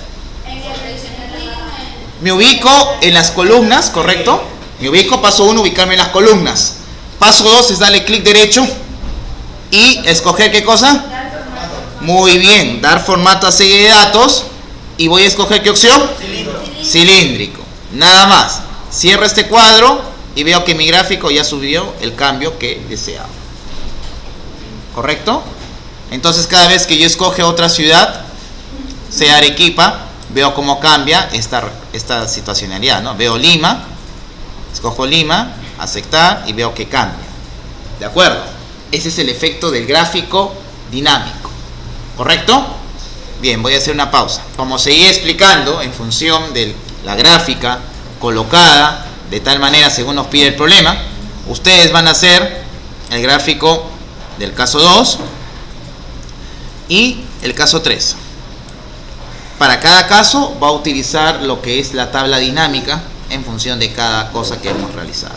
Me ubico en las columnas, ¿correcto? Me ubico, paso 1, ubicarme en las columnas. Paso 2 es darle clic derecho y escoger ¿qué cosa? Muy bien, dar formato a serie de datos. Y voy a escoger ¿qué opción? Cilíndrico. Nada más. Cierro este cuadro y veo que mi gráfico ya subió el cambio que deseaba. ¿Correcto? Entonces cada vez que yo escoge otra ciudad, sea Arequipa, veo cómo cambia esta situacionalidad, ¿no? Veo Lima, escojo Lima, aceptar y veo que cambia. ¿De acuerdo? Ese es el efecto del gráfico dinámico. ¿Correcto? Bien, voy a hacer una pausa. Como seguí explicando, en función de la gráfica colocada de tal manera según nos pide el problema, ustedes van a hacer el gráfico del caso 2 y el caso 3. Para cada caso va a utilizar lo que es la tabla dinámica en función de cada cosa que hemos realizado.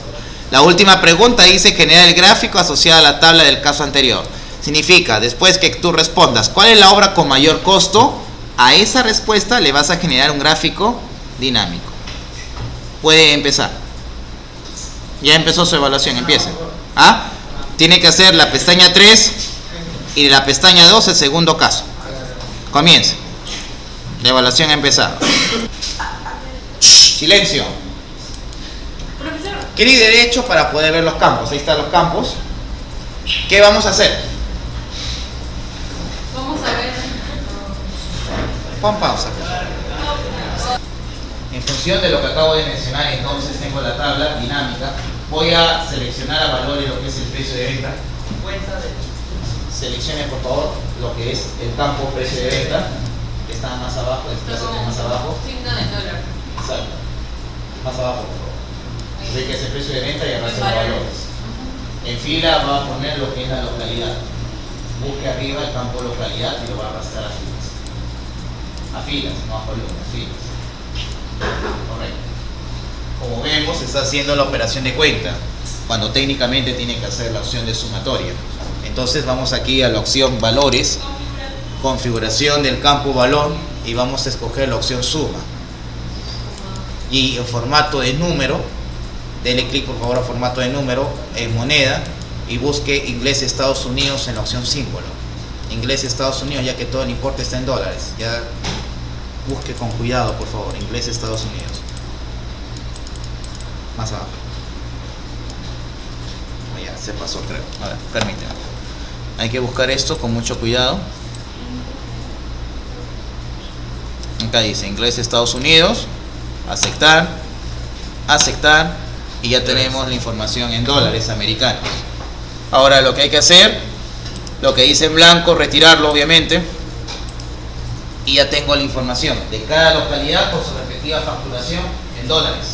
La última pregunta dice generar el gráfico asociado a la tabla del caso anterior. Significa, después que tú respondas cuál es la obra con mayor costo, a esa respuesta le vas a generar un gráfico dinámico. Puede empezar. Ya empezó su evaluación, empiece. ¿Ah? Tiene que hacer la pestaña 3 y la pestaña 2 el segundo caso. Comience. La evaluación ha empezado. Silencio. Profesor. Clic derecho para poder ver los campos. Ahí están los campos. ¿Qué vamos a hacer? Vamos a ver. Pon pausa. En función de lo que acabo de mencionar, entonces tengo la tabla dinámica. Voy a seleccionar a valores lo que es el precio de venta. Seleccione por favor lo que es el campo precio de venta, que está más abajo, desplázate más abajo. Signo de dólar. Exacto. Más abajo, por favor. Así que es el precio de venta y arrastra los valores. En fila va a poner lo que es la localidad. Busque arriba el campo localidad y lo va a arrastrar a filas. A filas, no a columnas, filas. Correcto. Como vemos, está haciendo la operación de cuenta, cuando técnicamente tiene que hacer la opción de sumatoria. Entonces vamos aquí a la opción valores, configuración del campo valor, y vamos a escoger la opción suma. Y en formato de número, denle clic por favor a formato de número en moneda y busque inglés Estados Unidos en la opción símbolo. Inglés Estados Unidos, ya que todo el importe está en dólares. Ya busque con cuidado por favor, inglés Estados Unidos. Más abajo. Ya se pasó, creo. A ver, permíteme. Hay que buscar esto con mucho cuidado. Acá dice inglés Estados Unidos, aceptar, aceptar, y ya tenemos la información en dólares americanos. Ahora lo que hay que hacer, lo que dice en blanco, retirarlo obviamente, y ya tengo la información de cada localidad con su respectiva facturación en dólares.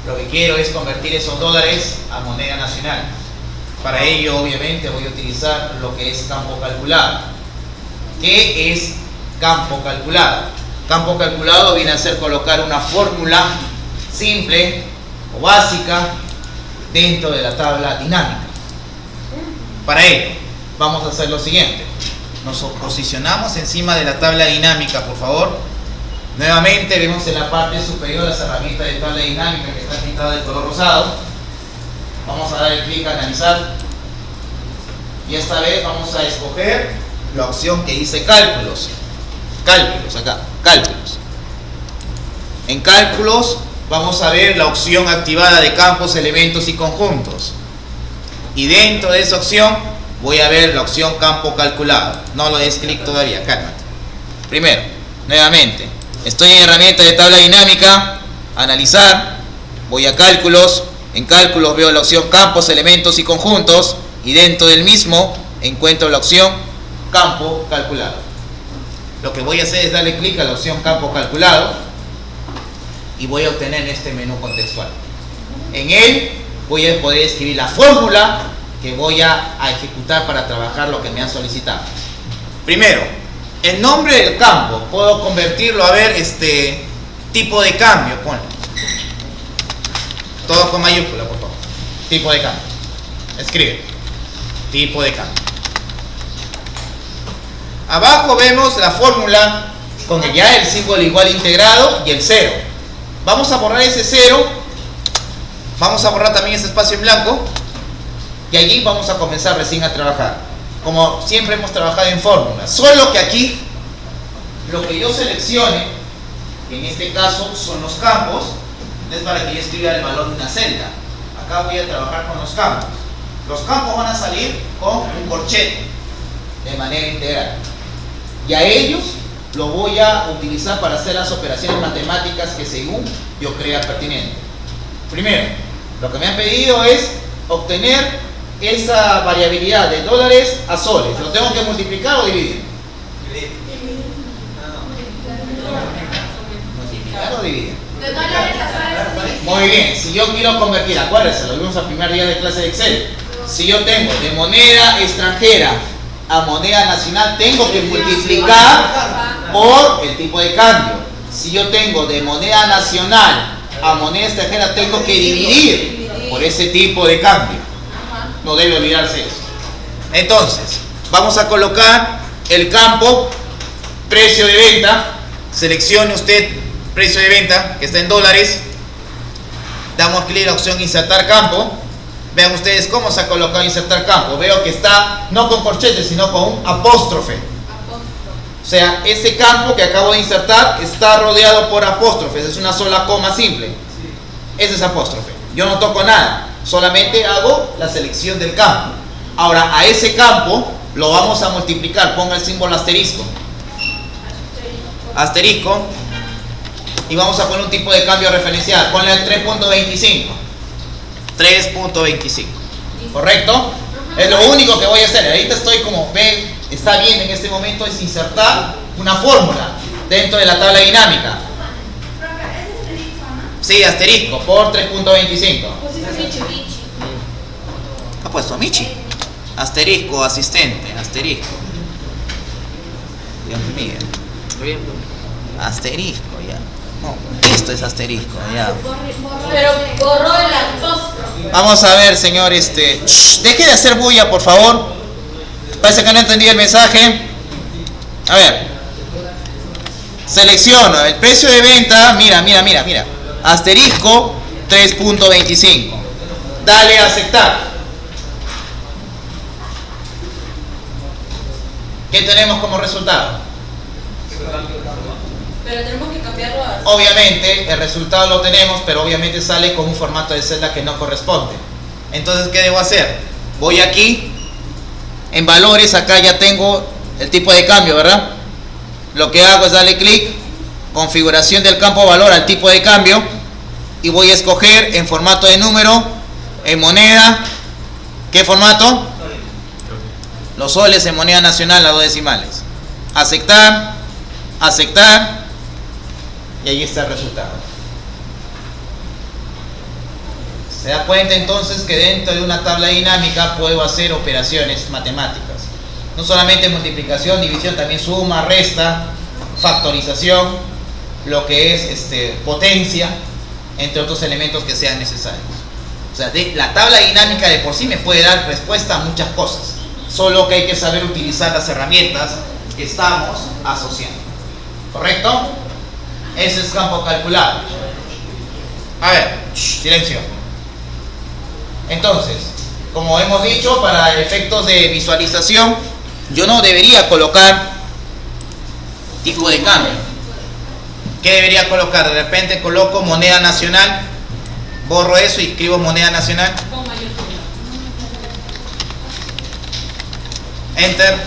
Lo que quiero es convertir esos dólares a moneda nacional. Para ello obviamente voy a utilizar lo que es campo calculado. ¿Qué es campo calculado? Campo calculado viene a ser colocar una fórmula simple o básica dentro de la tabla dinámica. Para ello vamos a hacer lo siguiente: nos posicionamos encima de la tabla dinámica, por favor. Nuevamente vemos en la parte superior las herramientas de tabla dinámica que está pintada de color rosado. Vamos a dar el clic a analizar y esta vez vamos a escoger la opción que dice cálculos. Cálculos, acá, cálculos. En cálculos vamos a ver la opción activada de campos, elementos y conjuntos. Y dentro de esa opción voy a ver la opción campo calculado. No lo des clic todavía, cálmate. Primero, nuevamente, estoy en herramienta de tabla dinámica, analizar, voy a cálculos. En cálculos veo la opción campos, elementos y conjuntos, y dentro del mismo encuentro la opción campo calculado. Lo que voy a hacer es darle clic a la opción campo calculado y voy a obtener este menú contextual. En él voy a poder escribir la fórmula que voy a ejecutar para trabajar lo que me han solicitado. Primero, el nombre del campo puedo convertirlo a ver tipo de cambio, ponlo. Todo con mayúscula, por favor. Tipo de cambio. Escribe. Tipo de cambio. Abajo vemos la fórmula con ya el símbolo igual integrado y el 0. Vamos a borrar ese 0. Vamos a borrar también ese espacio en blanco. Y allí vamos a comenzar recién a trabajar. Como siempre hemos trabajado en fórmulas. Solo que aquí, lo que yo seleccione, que en este caso son los campos, es para que yo escriba el valor de una celda. Acá voy a trabajar con los campos. Los campos van a salir con un corchete de manera integral. Y a ellos lo voy a utilizar para hacer las operaciones matemáticas que según yo crea pertinente. Primero, lo que me han pedido es obtener esa variabilidad de dólares a soles. ¿Lo tengo que multiplicar o dividir? ¿Multiplicar o dividir? De dólares a soles. Muy bien, si yo quiero convertir, acuérdense, lo vimos al primer día de clase de Excel. Si yo tengo de moneda extranjera a moneda nacional, tengo que multiplicar por el tipo de cambio. Si yo tengo de moneda nacional a moneda extranjera, tengo que dividir por ese tipo de cambio. No debe olvidarse eso. Entonces, vamos a colocar el campo precio de venta. Seleccione usted precio de venta que está en dólares. Damos clic a la opción insertar campo. Vean ustedes cómo se ha colocado insertar campo. Veo que está no con corchete, sino con un apóstrofe. O sea, ese campo que acabo de insertar está rodeado por apóstrofes. Es una sola coma simple. Ese es apóstrofe. Yo no toco nada. Solamente hago la selección del campo. Ahora, a ese campo lo vamos a multiplicar. Ponga el símbolo asterisco. Asterisco. Y vamos a poner un tipo de cambio referencial. Ponle el 3.25. 3.25. ¿Correcto? Es lo único que voy a hacer. Ahorita estoy como ven, está bien en este momento, es insertar una fórmula dentro de la tabla dinámica. Sí, asterisco por 3.25. Ha puesto Michi. Asterisco, asistente, asterisco. Dios mío. Asterisco, ya. No, esto es asterisco, ya. Pero borró el apóstrofe. Vamos a ver, señor, deje de hacer bulla, por favor. Parece que no entendí el mensaje. A ver. Selecciono el precio de venta. Mira. Asterisco 3.25. Dale a aceptar. ¿Qué tenemos como resultado? Pero tenemos que cambiarlo a... Obviamente, el resultado lo tenemos, pero obviamente sale con un formato de celda que no corresponde. Entonces, ¿qué debo hacer? Voy aquí, en valores, acá ya tengo el tipo de cambio, ¿verdad? Lo que hago es darle clic, configuración del campo valor al tipo de cambio, y voy a escoger en formato de número, en moneda, ¿qué formato? Los soles en moneda nacional, las 2 decimales. Aceptar, aceptar, y ahí está el resultado. Se da cuenta entonces que dentro de una tabla dinámica puedo hacer operaciones matemáticas. No solamente multiplicación, división, también suma, resta, factorización, lo que es potencia, entre otros elementos que sean necesarios. O sea, la tabla dinámica de por sí me puede dar respuesta a muchas cosas. Solo que hay que saber utilizar las herramientas que estamos asociando. ¿Correcto? Ese es campo calculable. A ver, silencio. Entonces, como hemos dicho, para efectos de visualización, yo no debería colocar tipo de cambio. ¿Qué debería colocar? De repente coloco moneda nacional, borro eso y escribo moneda nacional. Enter.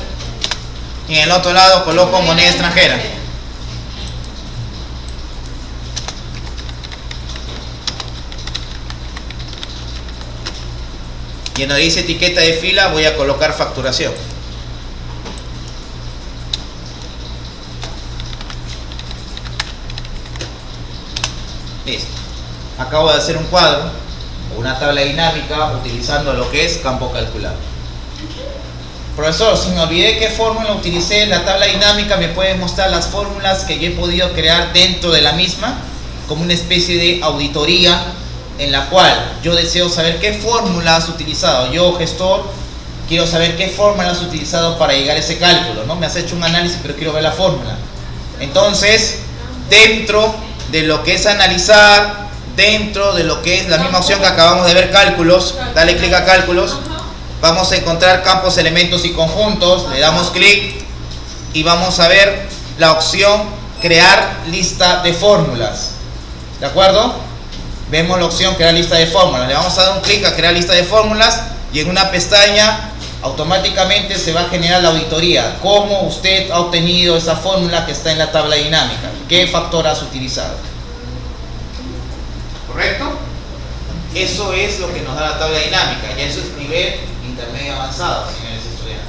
Y en el otro lado coloco moneda extranjera. Y en donde dice etiqueta de fila voy a colocar facturación. Listo. Acabo de hacer un cuadro o una tabla dinámica utilizando lo que es campo calculable. Profesor, si me olvidé qué fórmula utilicé en la tabla dinámica, ¿me puede mostrar las fórmulas que yo he podido crear dentro de la misma? Como una especie de auditoría en la cual yo deseo saber qué fórmula has utilizado. Yo, gestor, quiero saber qué fórmula has utilizado para llegar a ese cálculo, ¿no? Me has hecho un análisis, pero quiero ver la fórmula. Entonces, dentro de lo que es analizar, dentro de lo que es la misma opción que acabamos de ver, cálculos, dale clic a cálculos. Vamos a encontrar campos, elementos y conjuntos, le damos clic y vamos a ver la opción crear lista de fórmulas. ¿De acuerdo? Vemos la opción crear lista de fórmulas. Le vamos a dar un clic a crear lista de fórmulas y en una pestaña automáticamente se va a generar la auditoría. ¿Cómo usted ha obtenido esa fórmula que está en la tabla dinámica? ¿Qué factor has utilizado? ¿Correcto? Eso es lo que nos da la tabla dinámica y eso es nivel intermedio avanzado, señores estudiantes.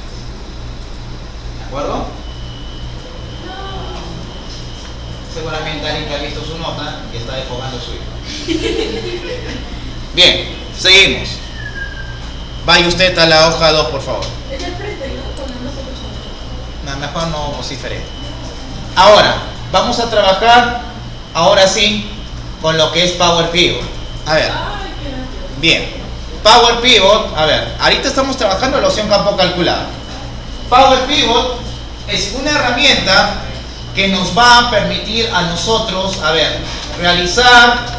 ¿De acuerdo? Seguramente alguien que ha visto su nota y está desfogando su hijo. Bien, seguimos. Vaya usted a la hoja 2, por favor. Es el frente, ¿no? Cuando no se escucha. Mejor no vocifere. Ahora, vamos a trabajar, ahora sí, con lo que es Power Pivot. A ver. Bien. Power Pivot, a ver, ahorita estamos trabajando en la opción campo calculado. Power Pivot es una herramienta que nos va a permitir a nosotros, a ver, realizar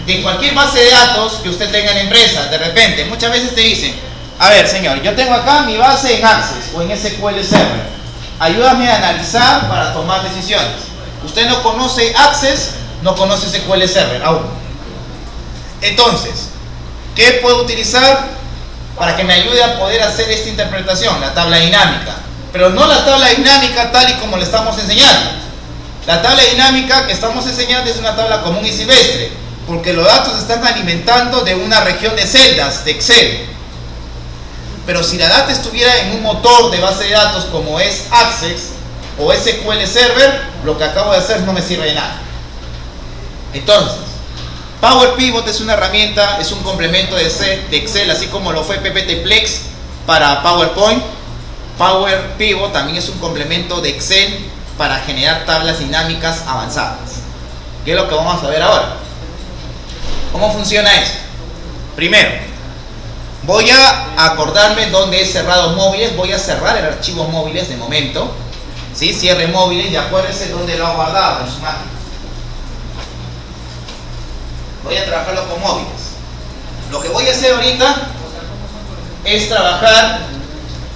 de cualquier base de datos que usted tenga en la empresa. De repente, muchas veces te dicen, a ver, señor, yo tengo acá mi base en Access o en SQL Server. Ayúdame a analizar para tomar decisiones. Usted no conoce Access, no conoce SQL Server aún. Entonces, ¿qué puedo utilizar para que me ayude a poder hacer esta interpretación? La tabla dinámica. Pero no la tabla dinámica tal y como le estamos enseñando. La tabla dinámica que estamos enseñando es una tabla común y silvestre, porque los datos se están alimentando de una región de celdas, de Excel. Pero si la data estuviera en un motor de base de datos como es Access o SQL Server, lo que acabo de hacer no me sirve de nada. Entonces, Power Pivot es una herramienta, es un complemento de Excel, así como lo fue PPT-Plex para PowerPoint. Power Pivot también es un complemento de Excel para generar tablas dinámicas avanzadas. ¿Qué es lo que vamos a ver ahora? ¿Cómo funciona esto? Primero, voy a acordarme dónde he cerrado móviles. Voy a cerrar el archivo móviles de momento. ¿Sí? Cierre móviles y acuérdense dónde lo ha guardado en su máquina. Voy a trabajarlo con móviles. Lo que voy a hacer ahorita es trabajar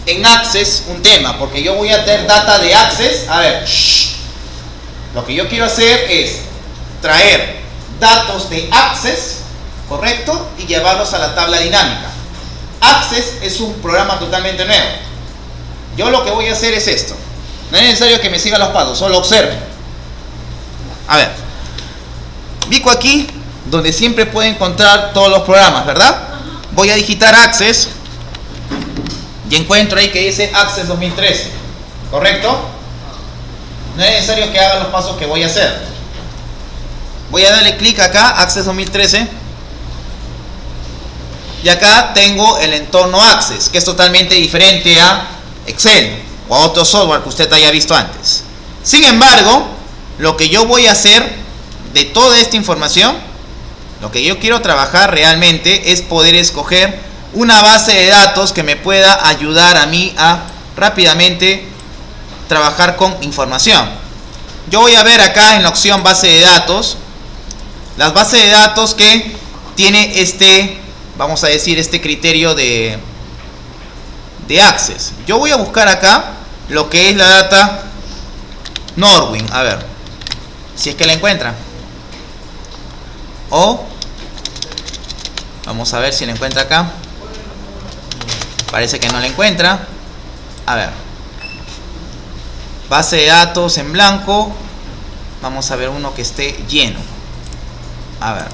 en Access un tema, porque yo voy a tener data de Access. A ver, lo que yo quiero hacer es traer datos de Access, ¿correcto? Y llevarlos a la tabla dinámica. Access es un programa totalmente nuevo. Yo lo que voy a hacer es esto. No es necesario que me sigan los pasos, solo observen. A ver, pico aquí donde siempre puede encontrar todos los programas, ¿verdad? Voy a digitar Access y encuentro ahí que dice Access 2013, ¿correcto? No es necesario que haga los pasos que voy a hacer. Voy a darle clic acá, Access 2013, y acá tengo el entorno Access, que es totalmente diferente a Excel o a otro software que usted haya visto antes. Sin embargo, lo que yo voy a hacer de toda esta información, lo que yo quiero trabajar realmente es poder escoger una base de datos que me pueda ayudar a mí a rápidamente trabajar con información. Yo voy a ver acá en la opción base de datos, las bases de datos que tiene este, vamos a decir, este criterio de Access. Yo voy a buscar acá lo que es la data Norwin, a ver si es que la encuentra, o vamos a ver si la encuentra acá. Parece que no la encuentra. A ver, base de datos en blanco. Vamos a ver uno que esté lleno. A ver,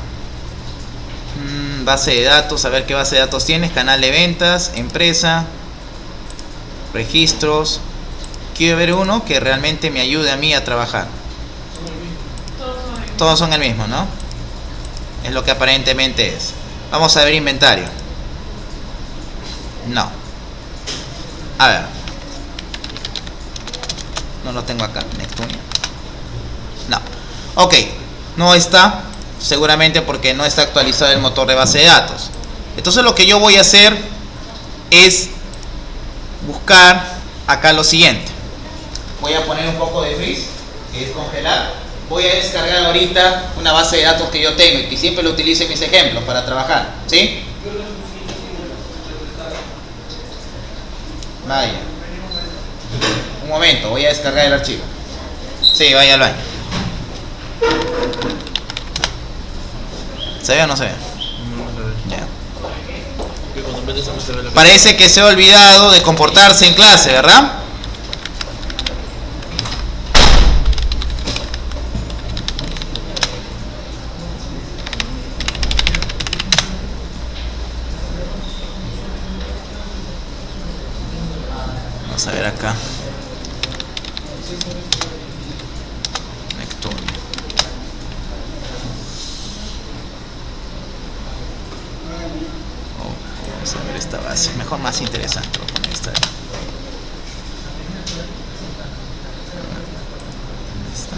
base de datos, a ver qué base de datos tienes. Canal de ventas, empresa, registros. Quiero ver uno que realmente me ayude a mí a trabajar. Todos son el mismo, ¿no? Es lo que aparentemente es. Vamos a ver inventario. No. A ver. No lo tengo acá. Neptunia. No. Ok. No está. Seguramente porque no está actualizado el motor de base de datos. Entonces lo que yo voy a hacer es buscar acá lo siguiente. Voy a poner un poco de freeze, que es congelar. Voy a descargar ahorita una base de datos que yo tengo y que siempre lo utilizo en mis ejemplos para trabajar. ¿Sí? Vaya. Un momento, voy a descargar el archivo. Sí, vaya al baño. ¿Se ve o no se ve? Ya. Parece que se ha olvidado de comportarse en clase, ¿verdad? Vamos a ver acá. Vamos a ver esta base. Mejor más interesante. Voy a poner esta. Está.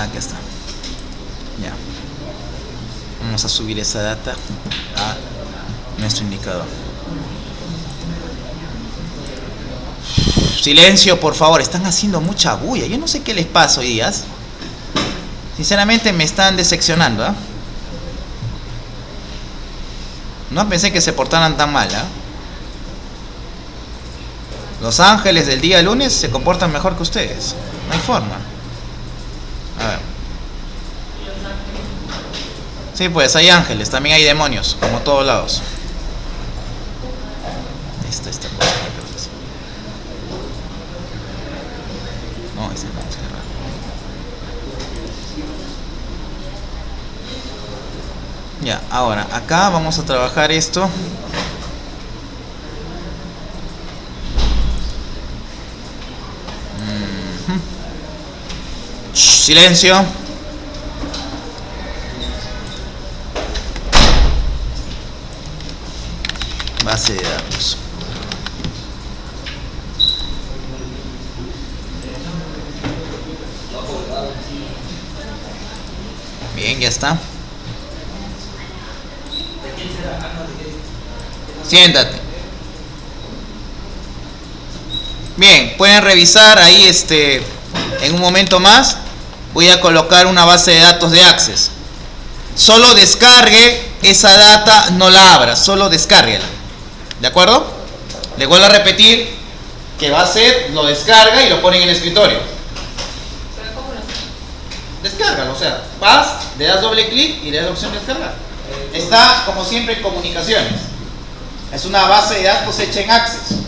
Aquí está. Ya. Vamos a subir esa data a nuestro indicador. Silencio, por favor. Están haciendo mucha bulla. Yo no sé qué les pasa hoy día. Sinceramente me están decepcionando, ¿eh? No pensé que se portaran tan mal, ¿eh? Los ángeles del día lunes se comportan mejor que ustedes. No hay forma. A ver. Sí, pues hay ángeles, también hay demonios, como todos lados. Esta cosa. No, esa no es raro. Ya, ahora, acá vamos a trabajar esto. Silencio. Base de datos. Bien, ya está. Siéntate. Bien, pueden revisar ahí en un momento más. Voy a colocar una base de datos de Access. Solo descargue esa data, no la abra, solo descárguela. ¿De acuerdo? Le vuelvo a repetir que va a ser, lo descarga y lo pone en el escritorio. Descárgalo, o sea, vas, le das doble clic y le das la opción de descargar. Está, como siempre, en comunicaciones. Es una base de datos hecha en Access.